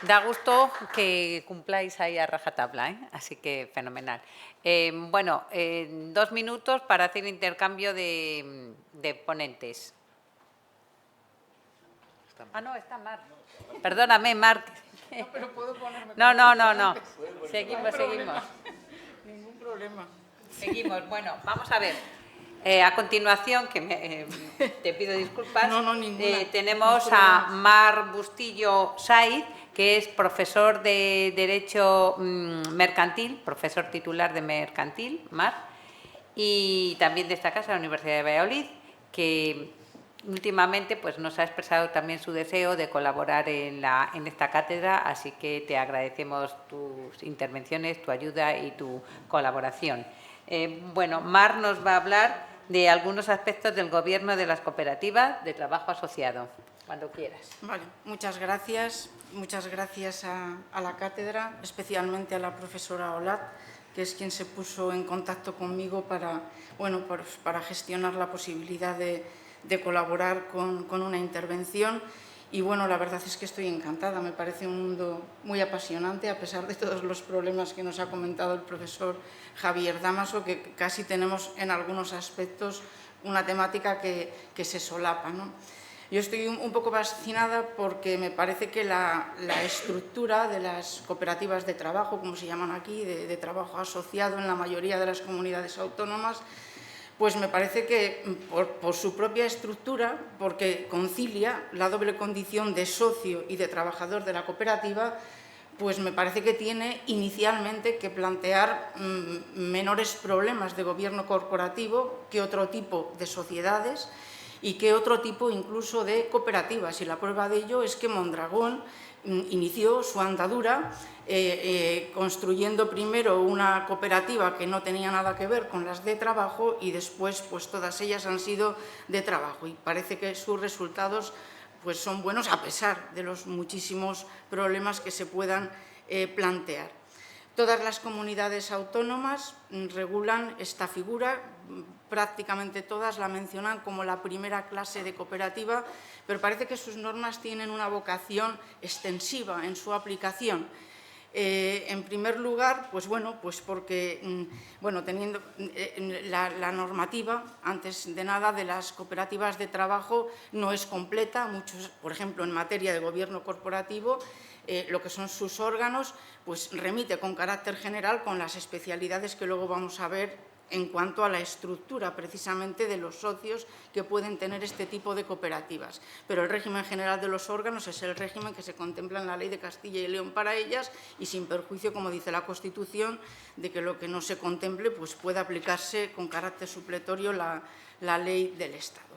Da gusto que cumpláis ahí a rajatabla, ¿eh? Así que fenomenal. Bueno, 2 minutos para hacer intercambio de ponentes. Ah, no, está Marc. Perdóname, Marc. No, pero puedo ponerme... No. Seguimos. Ningún problema. Seguimos. Bueno, vamos a ver. A continuación, que te pido disculpas, No, ninguna. tenemos a Marc Bustillo Saiz, que es profesor de Derecho Mercantil, profesor titular de Mercantil, Marc, y también de esta casa, la Universidad de Valladolid, que últimamente pues, nos ha expresado también su deseo de colaborar en esta cátedra, así que te agradecemos tus intervenciones, tu ayuda y tu colaboración. Bueno, Marc nos va a hablar de algunos aspectos del gobierno de las cooperativas de trabajo asociado. Cuando quieras. Vale, muchas gracias. Muchas gracias a la cátedra, especialmente a la profesora Olat, que es quien se puso en contacto conmigo para gestionar la posibilidad de colaborar con una intervención. Y bueno, la verdad es que estoy encantada, me parece un mundo muy apasionante, a pesar de todos los problemas que nos ha comentado el profesor Javier Dámaso, que casi tenemos en algunos aspectos una temática que se solapa, ¿no? Yo estoy un poco fascinada porque me parece que la estructura de las cooperativas de trabajo, como se llaman aquí, de trabajo asociado en la mayoría de las comunidades autónomas, pues me parece que por su propia estructura, porque concilia la doble condición de socio y de trabajador de la cooperativa, pues me parece que tiene inicialmente que plantear menores problemas de gobierno corporativo que otro tipo de sociedades y que otro tipo incluso de cooperativas. Y la prueba de ello es que Mondragón inició su andadura construyendo primero una cooperativa que no tenía nada que ver con las de trabajo y después pues todas ellas han sido de trabajo y parece que sus resultados pues son buenos a pesar de los muchísimos problemas que se puedan plantear. Todas las comunidades autónomas regulan esta figura, prácticamente todas la mencionan como la primera clase de cooperativa, pero parece que sus normas tienen una vocación extensiva en su aplicación. En primer lugar, pues porque teniendo la normativa, antes de nada, de las cooperativas de trabajo no es completa. Muchos, por ejemplo, en materia de gobierno corporativo, lo que son sus órganos, pues remite con carácter general con las especialidades que luego vamos a ver en cuanto a la estructura precisamente de los socios que pueden tener este tipo de cooperativas. Pero el régimen general de los órganos es el régimen que se contempla en la Ley de Castilla y León para ellas y sin perjuicio, como dice la Constitución, de que lo que no se contemple pues pueda aplicarse con carácter supletorio la ley del Estado.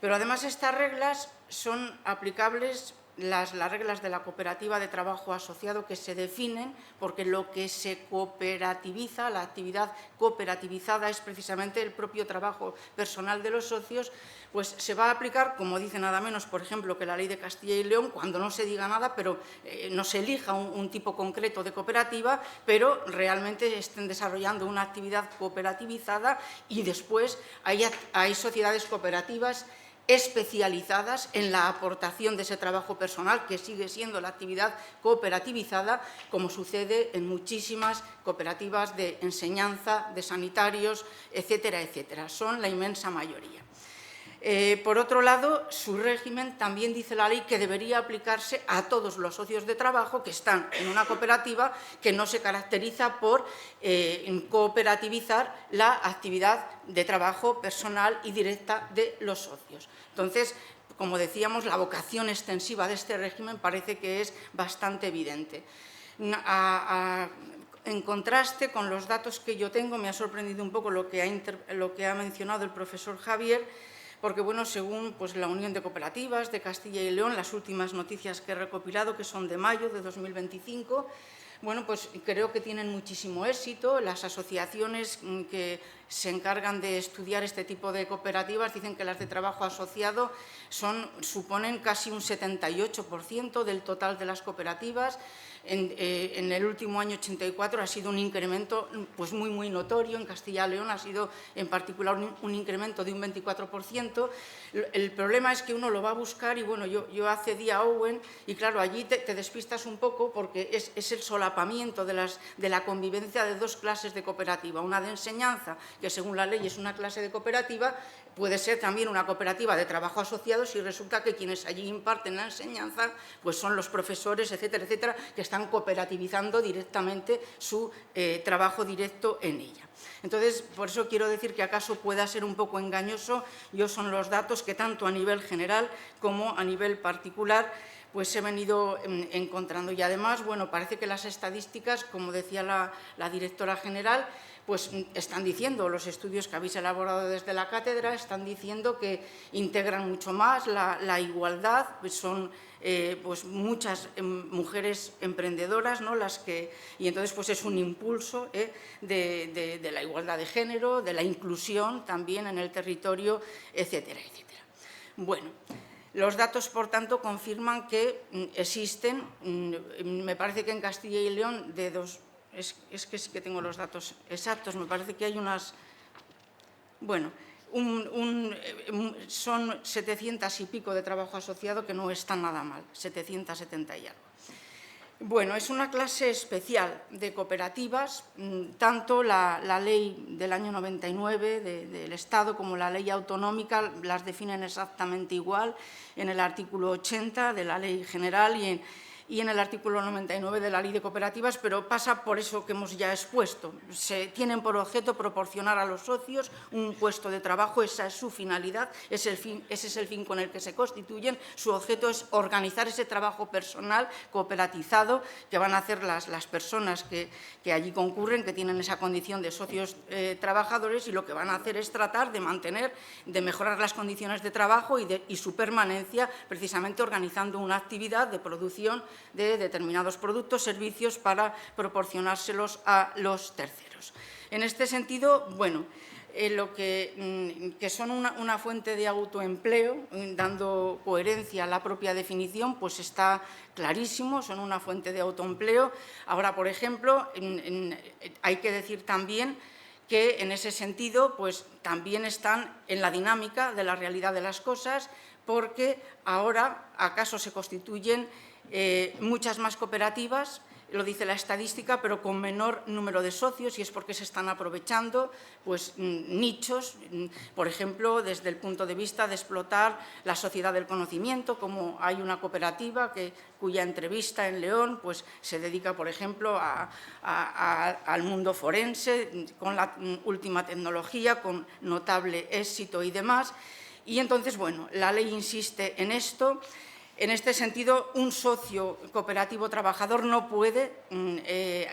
Pero además estas reglas son aplicables las reglas de la cooperativa de trabajo asociado que se definen, porque lo que se cooperativiza, la actividad cooperativizada es precisamente el propio trabajo personal de los socios, pues se va a aplicar, como dice nada menos, por ejemplo, que la Ley de Castilla y León, cuando no se diga nada, pero no se elija un tipo concreto de cooperativa, pero realmente estén desarrollando una actividad cooperativizada y después hay sociedades cooperativas especializadas en la aportación de ese trabajo personal, que sigue siendo la actividad cooperativizada, como sucede en muchísimas cooperativas de enseñanza, de sanitarios, etcétera, etcétera. Son la inmensa mayoría. Por otro lado, su régimen también dice la ley que debería aplicarse a todos los socios de trabajo que están en una cooperativa que no se caracteriza por cooperativizar la actividad de trabajo personal y directa de los socios. Entonces, como decíamos, la vocación extensiva de este régimen parece que es bastante evidente. En contraste con los datos que yo tengo, me ha sorprendido un poco lo que ha mencionado el profesor Javier, porque, bueno, según pues, la Unión de Cooperativas de Castilla y León, las últimas noticias que he recopilado, que son de mayo de 2025, bueno, pues creo que tienen muchísimo éxito. Las asociaciones que se encargan de estudiar este tipo de cooperativas dicen que las de trabajo asociado suponen casi un 78% del total de las cooperativas. En el último año 84 ha sido un incremento pues muy notorio. En Castilla y León ha sido en particular un incremento de un 24%. El problema es que uno lo va a buscar y bueno, yo accedí a Owen y claro, allí te despistas un poco porque es el solapamiento de la convivencia de dos clases de cooperativa, una de enseñanza, que según la ley es una clase de cooperativa, puede ser también una cooperativa de trabajo asociado si resulta que quienes allí imparten la enseñanza pues son los profesores, etcétera, etcétera, que están cooperativizando directamente su trabajo directo en ella. Entonces, por eso quiero decir que acaso pueda ser un poco engañoso. Son los datos que tanto a nivel general como a nivel particular pues he venido encontrando. Y además, bueno, parece que las estadísticas, como decía la directora general, pues están diciendo, los estudios que habéis elaborado desde la cátedra, están diciendo que integran mucho más la igualdad, pues son pues muchas mujeres emprendedoras, ¿no? Y entonces pues es un impulso de la igualdad de género, de la inclusión también en el territorio, etcétera, etcétera. Bueno, los datos, por tanto, confirman que existen, me parece que en Castilla y León, es que sí que tengo los datos exactos, me parece que hay unas, bueno, son 700 y pico de trabajo asociado, que no está nada mal, 770 y algo. Bueno, es una clase especial de cooperativas, tanto la ley del año 99 del Estado como la ley autonómica las definen exactamente igual en el artículo 80 de la Ley General y en el artículo 99 de la Ley de Cooperativas, pero pasa por eso que hemos ya expuesto. Tienen por objeto proporcionar a los socios un puesto de trabajo, esa es su finalidad, ese es el fin con el que se constituyen. Su objeto es organizar ese trabajo personal cooperatizado que van a hacer las personas que allí concurren, que tienen esa condición de socios trabajadores, y lo que van a hacer es tratar de mantener, de mejorar las condiciones de trabajo y su permanencia, precisamente organizando una actividad de producción de determinados productos, servicios, para proporcionárselos a los terceros. En este sentido, bueno, lo que son una fuente de autoempleo, dando coherencia a la propia definición, pues está clarísimo, son una fuente de autoempleo. Ahora, por ejemplo, hay que decir también que en ese sentido pues también están en la dinámica de la realidad de las cosas, porque ahora acaso se constituyen muchas más cooperativas, lo dice la estadística, pero con menor número de socios, y es porque se están aprovechando pues, nichos, por ejemplo, desde el punto de vista de explotar la sociedad del conocimiento, como hay una cooperativa cuya entrevista en León pues, se dedica, por ejemplo, al mundo forense, con la última tecnología, con notable éxito y demás. Y entonces, bueno, la ley insiste en esto. En este sentido, un socio cooperativo trabajador no puede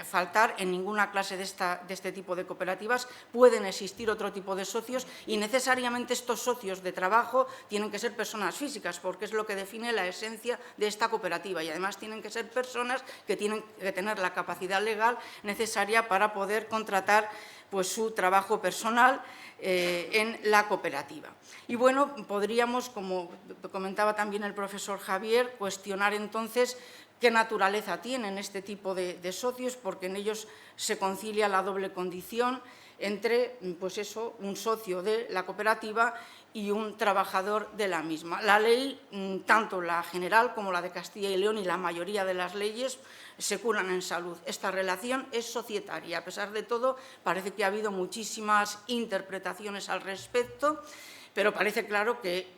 faltar en ninguna clase de este tipo de cooperativas. Pueden existir otro tipo de socios y necesariamente estos socios de trabajo tienen que ser personas físicas, porque es lo que define la esencia de esta cooperativa, y además tienen que ser personas que tienen que tener la capacidad legal necesaria para poder contratar pues, su trabajo personal en la cooperativa. Y bueno, podríamos, como comentaba también el profesor Javier, cuestionar entonces qué naturaleza tienen este tipo de socios, porque en ellos se concilia la doble condición entre pues eso, un socio de la cooperativa y un trabajador de la misma. La ley, tanto la general como la de Castilla y León y la mayoría de las leyes, se curan en salud. Esta relación es societaria. A pesar de todo, parece que ha habido muchísimas interpretaciones al respecto, pero parece claro que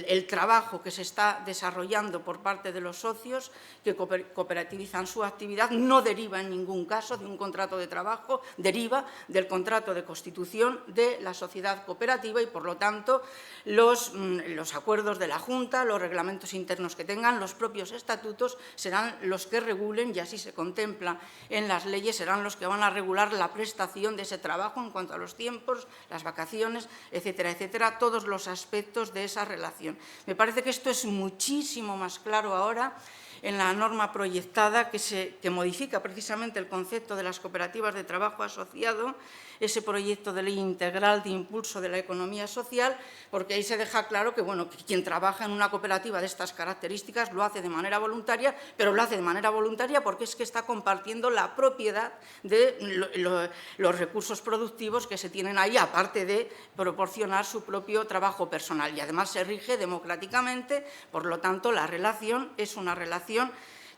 el trabajo que se está desarrollando por parte de los socios que cooperativizan su actividad no deriva en ningún caso de un contrato de trabajo, deriva del contrato de constitución de la sociedad cooperativa y, por lo tanto, los acuerdos de la Junta, los reglamentos internos que tengan, los propios estatutos serán los que regulen, y así se contempla en las leyes, serán los que van a regular la prestación de ese trabajo en cuanto a los tiempos, las vacaciones, etcétera, etcétera, todos los aspectos de esa relación. Me parece que esto es muchísimo más claro ahora en la norma proyectada que modifica precisamente el concepto de las cooperativas de trabajo asociado, ese proyecto de ley integral de impulso de la economía social, porque ahí se deja claro que, bueno, que quien trabaja en una cooperativa de estas características lo hace de manera voluntaria, pero lo hace de manera voluntaria porque es que está compartiendo la propiedad de los recursos productivos que se tienen ahí, aparte de proporcionar su propio trabajo personal. Y además se rige democráticamente, por lo tanto, la relación es una relación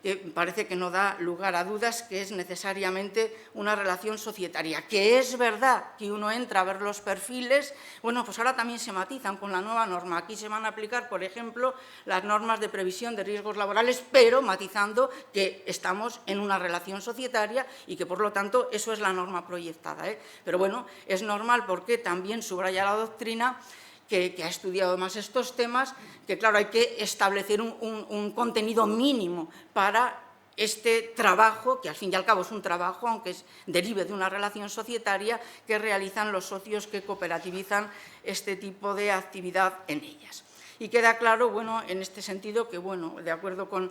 que parece que no da lugar a dudas, que es necesariamente una relación societaria. Que es verdad que uno entra a ver los perfiles, bueno, pues ahora también se matizan con la nueva norma. Aquí se van a aplicar, por ejemplo, las normas de previsión de riesgos laborales, pero matizando que estamos en una relación societaria y que, por lo tanto, eso es la norma proyectada, ¿eh? Pero bueno, es normal porque también subraya la doctrina que ha estudiado más estos temas, que claro, hay que establecer un contenido mínimo para este trabajo, que al fin y al cabo es un trabajo, aunque derive de una relación societaria, que realizan los socios que cooperativizan este tipo de actividad en ellas. Y queda claro, bueno, en este sentido, que, bueno, de acuerdo con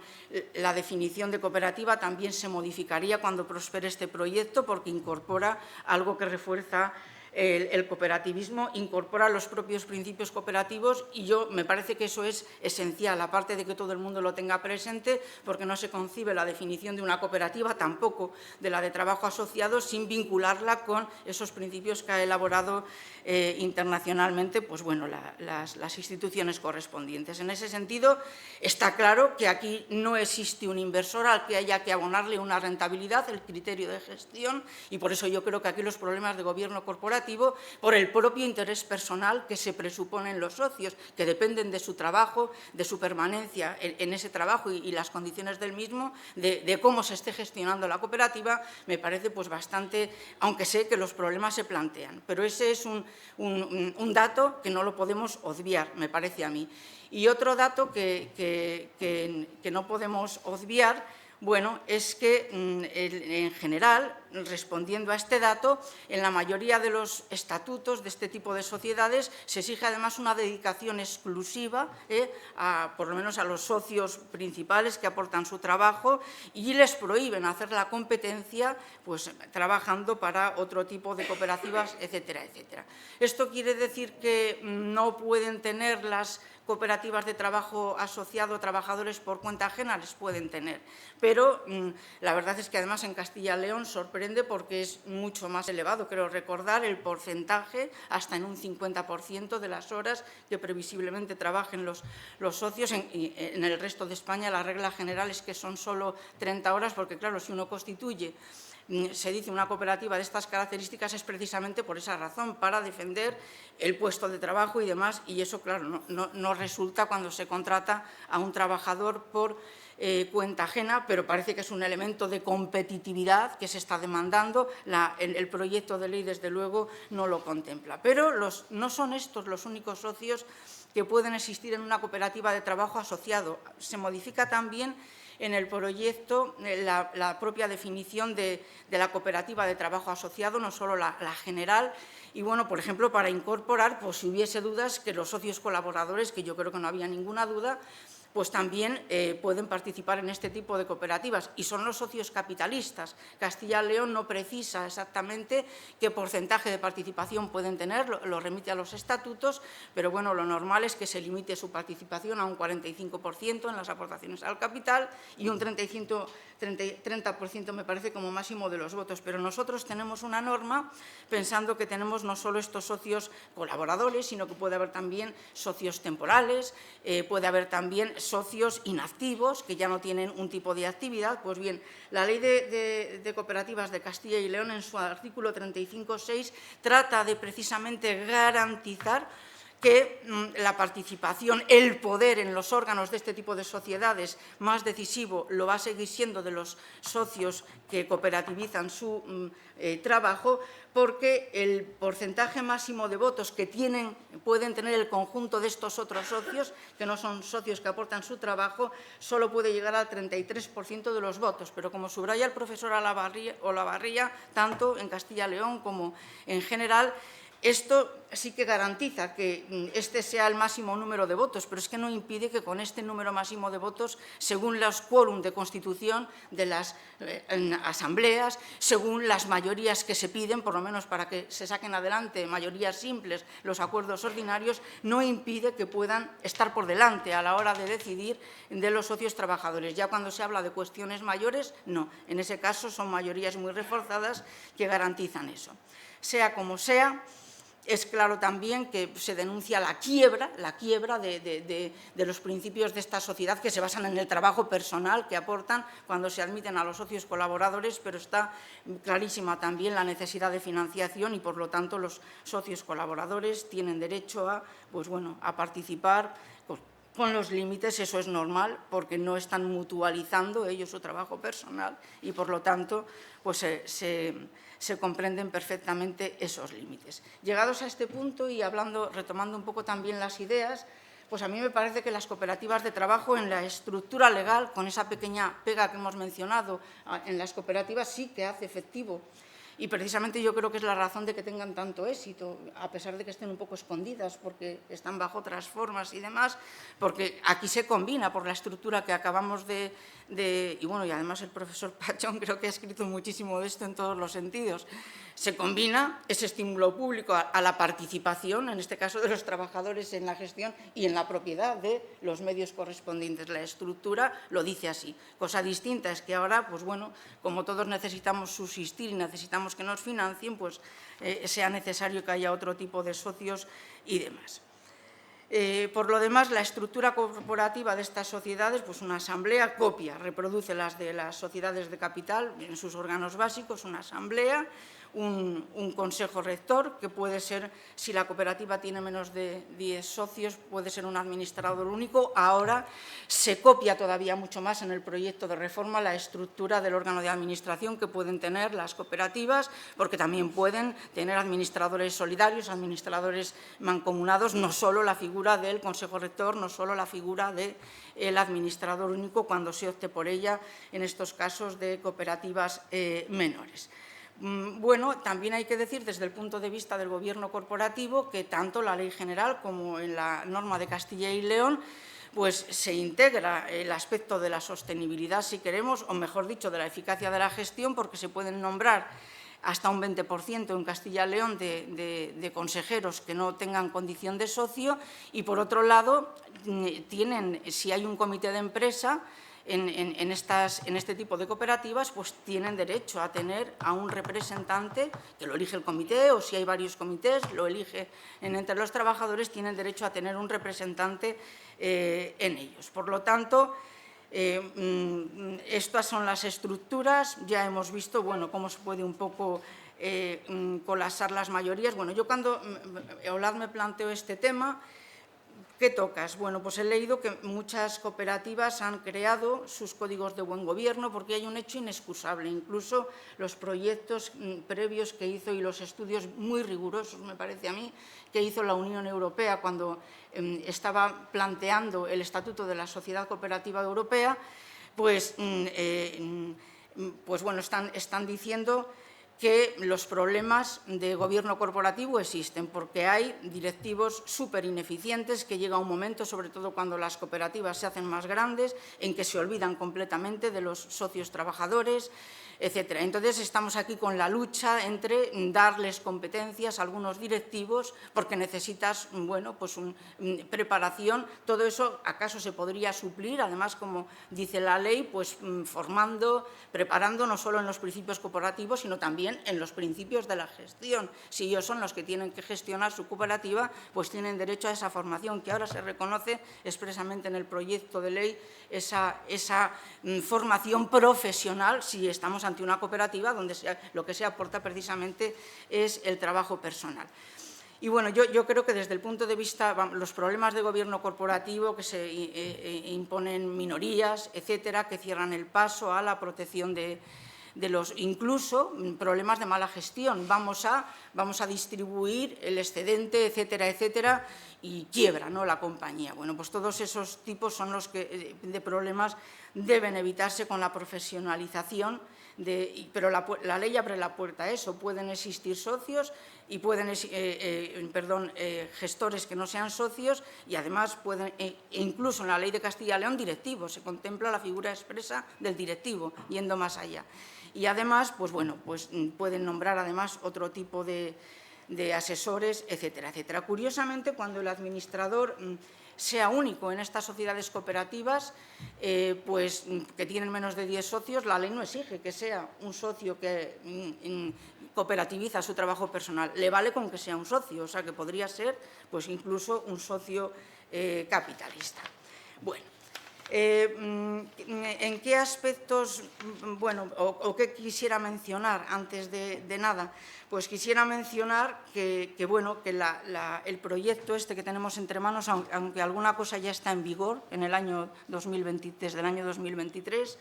la definición de cooperativa, también se modificaría cuando prospere este proyecto, porque incorpora algo que refuerza el cooperativismo, incorpora los propios principios cooperativos y me parece que eso es esencial, aparte de que todo el mundo lo tenga presente, porque no se concibe la definición de una cooperativa, tampoco de la de trabajo asociado, sin vincularla con esos principios que ha elaborado internacionalmente pues, bueno, las instituciones correspondientes. En ese sentido, está claro que aquí no existe un inversor al que haya que abonarle una rentabilidad, el criterio de gestión, y por eso yo creo que aquí los problemas de gobierno corporativo, por el propio interés personal que se presupone en los socios, que dependen de su trabajo, de su permanencia en ese trabajo y las condiciones del mismo, de cómo se esté gestionando la cooperativa, me parece pues bastante, aunque sé que los problemas se plantean, pero ese es un dato que no lo podemos obviar, me parece a mí. Y otro dato que no podemos obviar, bueno, es que en general, respondiendo a este dato, en la mayoría de los estatutos de este tipo de sociedades se exige además una dedicación exclusiva, por lo menos a los socios principales que aportan su trabajo, y les prohíben hacer la competencia pues, trabajando para otro tipo de cooperativas, etcétera, etcétera. Esto quiere decir que no pueden tener las cooperativas de trabajo asociado trabajadores por cuenta ajena, les pueden tener, pero la verdad es que además en Castilla y León sorprende porque es mucho más elevado. Creo recordar el porcentaje, hasta en un 50% de las horas que previsiblemente trabajen los socios. En el resto de España la regla general es que son solo 30 horas, porque claro, si uno constituye, se dice una cooperativa de estas características, es precisamente por esa razón, para defender el puesto de trabajo y demás, y eso, claro, no resulta cuando se contrata a un trabajador por cuenta ajena, pero parece que es un elemento de competitividad que se está demandando. El proyecto de ley, desde luego, no lo contempla. Pero no son estos los únicos socios que pueden existir en una cooperativa de trabajo asociado. Se modifica también en el proyecto la propia definición de la cooperativa de trabajo asociado, no solo la general, y bueno, por ejemplo, para incorporar, pues si hubiese dudas, que los socios colaboradores, que yo creo que no había ninguna duda, pues también pueden participar en este tipo de cooperativas, y son los socios capitalistas. Castilla y León no precisa exactamente qué porcentaje de participación pueden tener, lo remite a los estatutos, pero bueno, lo normal es que se limite su participación a un 45% en las aportaciones al capital y un 30% me parece como máximo de los votos. Pero nosotros tenemos una norma pensando que tenemos no solo estos socios colaboradores, sino que puede haber también socios temporales, puede haber también socios inactivos que ya no tienen un tipo de actividad. Pues bien, la Ley de Cooperativas de Castilla y León, en su artículo 35.6, trata de precisamente garantizar que la participación, el poder en los órganos de este tipo de sociedades más decisivo lo va a seguir siendo de los socios que cooperativizan su trabajo, porque el porcentaje máximo de votos que pueden tener el conjunto de estos otros socios, que no son socios que aportan su trabajo, solo puede llegar al 33% de los votos. Pero como subraya el profesor Olavarría, tanto en Castilla y León como en general, esto sí que garantiza que este sea el máximo número de votos, pero es que no impide que con este número máximo de votos, según los quórum de constitución de las asambleas, según las mayorías que se piden, por lo menos para que se saquen adelante mayorías simples los acuerdos ordinarios, no impide que puedan estar por delante a la hora de decidir de los socios trabajadores. Ya cuando se habla de cuestiones mayores, no. En ese caso son mayorías muy reforzadas que garantizan eso. Sea como sea, es claro también que se denuncia la quiebra de los principios de esta sociedad, que se basan en el trabajo personal que aportan cuando se admiten a los socios colaboradores, pero está clarísima también la necesidad de financiación y, por lo tanto, los socios colaboradores tienen derecho a participar con los límites. Eso es normal, porque no están mutualizando ellos su trabajo personal y, por lo tanto, pues se comprenden perfectamente esos límites. Llegados a este punto y retomando un poco también las ideas, pues a mí me parece que las cooperativas de trabajo, en la estructura legal, con esa pequeña pega que hemos mencionado, en las cooperativas sí que hace efectivo. Y precisamente yo creo que es la razón de que tengan tanto éxito, a pesar de que estén un poco escondidas, porque están bajo otras formas y demás, porque aquí se combina por la estructura que acabamos y además el profesor Pachón creo que ha escrito muchísimo de esto en todos los sentidos. Se combina ese estímulo público a la participación, en este caso de los trabajadores en la gestión y en la propiedad de los medios correspondientes. La estructura lo dice así. Cosa distinta es que ahora, pues bueno, como todos necesitamos subsistir y necesitamos que nos financien, pues sea necesario que haya otro tipo de socios y demás. Por lo demás, la estructura corporativa de estas sociedades, pues una asamblea reproduce las de las sociedades de capital en sus órganos básicos, una asamblea, un consejo rector, que puede ser, si la cooperativa tiene menos de 10 socios, puede ser un administrador único. Ahora se copia todavía mucho más en el proyecto de reforma la estructura del órgano de administración que pueden tener las cooperativas, porque también pueden tener administradores solidarios, administradores mancomunados, no solo la figura del consejo rector, no solo la figura del administrador único cuando se opte por ella en estos casos de cooperativas menores. Bueno, también hay que decir desde el punto de vista del gobierno corporativo que tanto la Ley General como en la norma de Castilla y León pues se integra el aspecto de la sostenibilidad, si queremos, o mejor dicho, de la eficacia de la gestión, porque se pueden nombrar hasta un 20% en Castilla y León de consejeros que no tengan condición de socio, y por otro lado, si hay un comité de empresa, en este tipo de cooperativas, pues tienen derecho a tener a un representante que lo elige el comité, o si hay varios comités, lo elige entre los trabajadores, tienen derecho a tener un representante en ellos. Por lo tanto, estas son las estructuras. Ya hemos visto cómo se puede un poco colapsar las mayorías. Yo cuando Olad me planteó este tema, ¿Qué tocas? Bueno, pues he leído que muchas cooperativas han creado sus códigos de buen gobierno porque hay un hecho inexcusable. Incluso los proyectos previos que hizo y los estudios muy rigurosos, me parece a mí, que hizo la Unión Europea cuando estaba planteando el Estatuto de la Sociedad Cooperativa Europea, pues bueno, están diciendo que los problemas de gobierno corporativo existen porque hay directivos súper ineficientes que llega un momento, sobre todo cuando las cooperativas se hacen más grandes, en que se olvidan completamente de los socios trabajadores, etcétera. Entonces, estamos aquí con la lucha entre darles competencias a algunos directivos porque necesitas, bueno, pues preparación. Todo eso, acaso se podría suplir, además, como dice la ley, pues formando, preparando no solo en los principios corporativos, sino también en los principios de la gestión. Si ellos son los que tienen que gestionar su cooperativa, pues tienen derecho a esa formación que ahora se reconoce expresamente en el proyecto de ley, esa formación profesional, si estamos ante una cooperativa donde lo que se aporta precisamente es el trabajo personal. Y bueno, yo creo que desde el punto de vista, los problemas de gobierno corporativo que se imponen minorías, etcétera, que cierran el paso a la protección de los, incluso problemas de mala gestión. Vamos a distribuir el excedente, etcétera, etcétera, y quiebra, ¿no?, la compañía. Bueno, pues todos esos tipos son los que de problemas deben evitarse con la profesionalización. Pero la ley abre la puerta a eso. Pueden existir socios y pueden, gestores que no sean socios y además pueden, incluso en la ley de Castilla y León, directivos. Se contempla la figura expresa del directivo, yendo más allá. Y además, pues bueno, pues pueden nombrar además otro tipo de asesores, etcétera, etcétera. Curiosamente, cuando el administrador sea único en estas sociedades cooperativas, pues que tienen menos de 10 socios, la ley no exige que sea un socio que cooperativiza su trabajo personal. Le vale con que sea un socio, o sea que podría ser pues incluso un socio capitalista. Bueno, ¿en qué aspectos, bueno, o qué quisiera mencionar antes de nada? Pues quisiera mencionar que el proyecto este que tenemos entre manos, aunque alguna cosa ya está en vigor en el año 2020, desde el año 2023,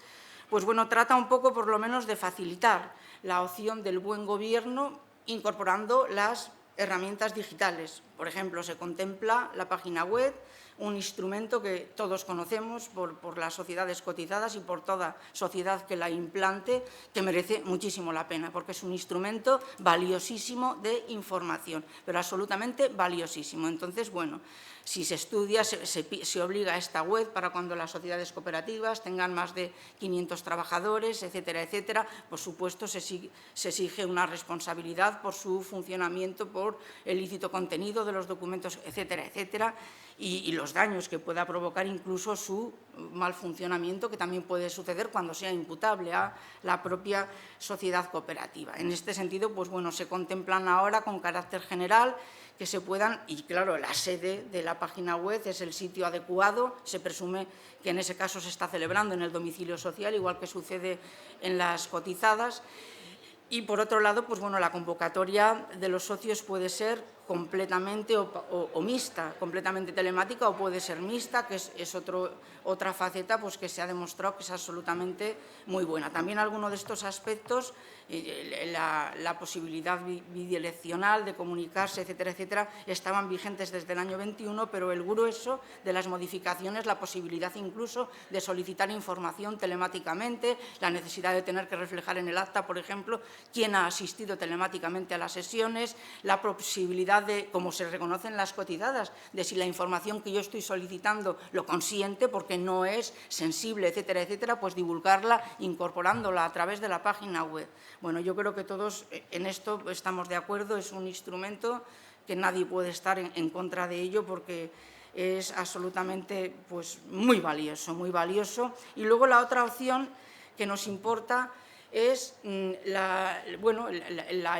pues bueno, trata un poco por lo menos de facilitar la opción del buen gobierno incorporando las herramientas digitales. Por ejemplo, se contempla la página web, un instrumento que todos conocemos por las sociedades cotizadas y por toda sociedad que la implante, que merece muchísimo la pena, porque es un instrumento valiosísimo de información, pero absolutamente valiosísimo. Entonces, bueno, si se estudia, se obliga a esta web para cuando las sociedades cooperativas tengan más de 500 trabajadores, etcétera, etcétera. Por supuesto, se exige una responsabilidad por su funcionamiento, por el lícito contenido de los documentos, etcétera, etcétera, y los daños que pueda provocar incluso su mal funcionamiento, que también puede suceder cuando sea imputable a la propia sociedad cooperativa. En este sentido, pues bueno, se contemplan ahora con carácter general que se puedan, y claro, la sede de la página web es el sitio adecuado, se presume que en ese caso se está celebrando en el domicilio social, igual que sucede en las cotizadas. Y, por otro lado, pues bueno, la convocatoria de los socios puede ser completamente o mixta, completamente telemática, o puede ser mixta, que es otra faceta pues que se ha demostrado que es absolutamente muy buena. También algunos de estos aspectos, la posibilidad bidireccional de comunicarse, etcétera, etcétera, estaban vigentes desde el año 21, pero el grueso de las modificaciones, la posibilidad incluso de solicitar información telemáticamente, la necesidad de tener que reflejar en el acta, por ejemplo, quién ha asistido telemáticamente a las sesiones, la posibilidad de, como se reconocen las cotizadas, de si la información que yo estoy solicitando lo consiente, porque no es sensible, etcétera, etcétera, pues divulgarla, incorporándola a través de la página web. Bueno, yo creo que todos en esto estamos de acuerdo, es un instrumento que nadie puede estar en contra de ello porque es absolutamente pues, muy valioso, muy valioso. Y luego la otra opción que nos importa es la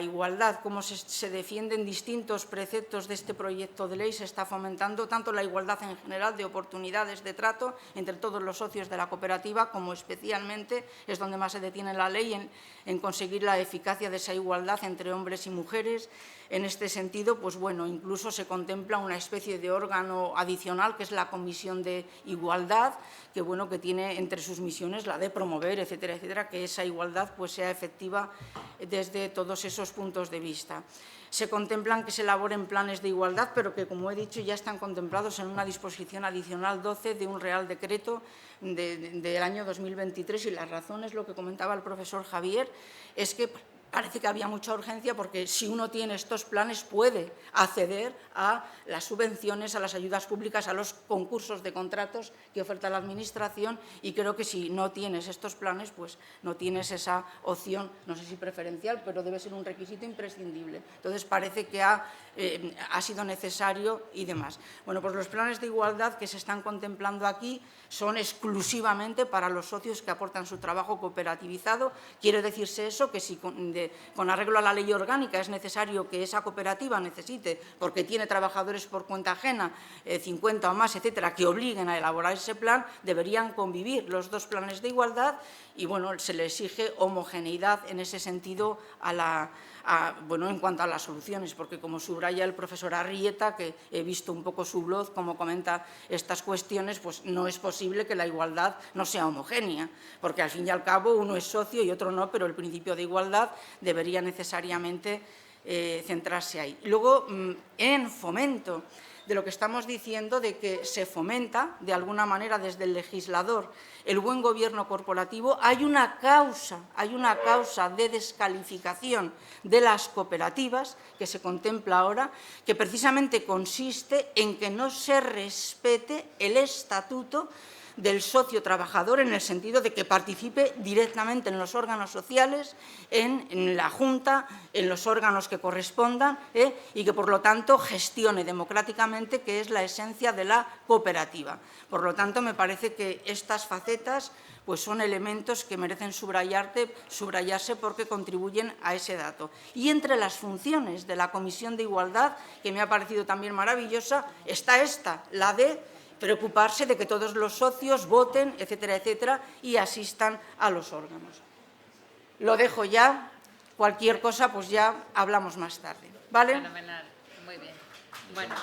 igualdad, cómo se defienden distintos preceptos de este proyecto de ley. Se está fomentando tanto la igualdad en general de oportunidades de trato entre todos los socios de la cooperativa, como especialmente es donde más se detiene la ley en conseguir la eficacia de esa igualdad entre hombres y mujeres. En este sentido, pues bueno, incluso se contempla una especie de órgano adicional, que es la Comisión de Igualdad, que bueno, que tiene entre sus misiones la de promover, etcétera, etcétera, que esa igualdad pues sea efectiva desde todos esos puntos de vista. Se contemplan que se elaboren planes de igualdad, pero que, como he dicho, ya están contemplados en una disposición adicional 12 de un Real Decreto del año 2023, y las razones, lo que comentaba el profesor Javier, es que parece que había mucha urgencia, porque si uno tiene estos planes puede acceder a las subvenciones, a las ayudas públicas, a los concursos de contratos que oferta la Administración, y creo que si no tienes estos planes, pues no tienes esa opción, no sé si preferencial, pero debe ser un requisito imprescindible. Entonces, parece que ha sido necesario y demás. Bueno, pues los planes de igualdad que se están contemplando aquí son exclusivamente para los socios que aportan su trabajo cooperativizado. Quiere decirse eso, que si con arreglo a la ley orgánica es necesario que esa cooperativa necesite, porque tiene trabajadores por cuenta ajena, 50 o más, etcétera, que obliguen a elaborar ese plan, deberían convivir los dos planes de igualdad y, bueno, se le exige homogeneidad en ese sentido en cuanto a las soluciones, porque como subraya el profesor Arrieta, que he visto un poco su blog, como comenta estas cuestiones, pues no es posible que la igualdad no sea homogénea, porque al fin y al cabo uno es socio y otro no, pero el principio de igualdad debería necesariamente centrarse ahí. Luego, en fomento de lo que estamos diciendo, de que se fomenta de alguna manera desde el legislador el buen gobierno corporativo, hay una causa de descalificación de las cooperativas que se contempla ahora, que precisamente consiste en que no se respete el estatuto del socio trabajador, en el sentido de que participe directamente en los órganos sociales, en la Junta, en los órganos que correspondan, y que, por lo tanto, gestione democráticamente, que es la esencia de la cooperativa. Por lo tanto, me parece que estas facetas pues son elementos que merecen subrayarse porque contribuyen a ese dato. Y entre las funciones de la Comisión de Igualdad, que me ha parecido también maravillosa, está esta, la de preocuparse de que todos los socios voten, etcétera, etcétera, y asistan a los órganos. Lo dejo ya. Cualquier cosa, pues ya hablamos más tarde. ¿Vale? Fenomenal. Muy bien. Bueno.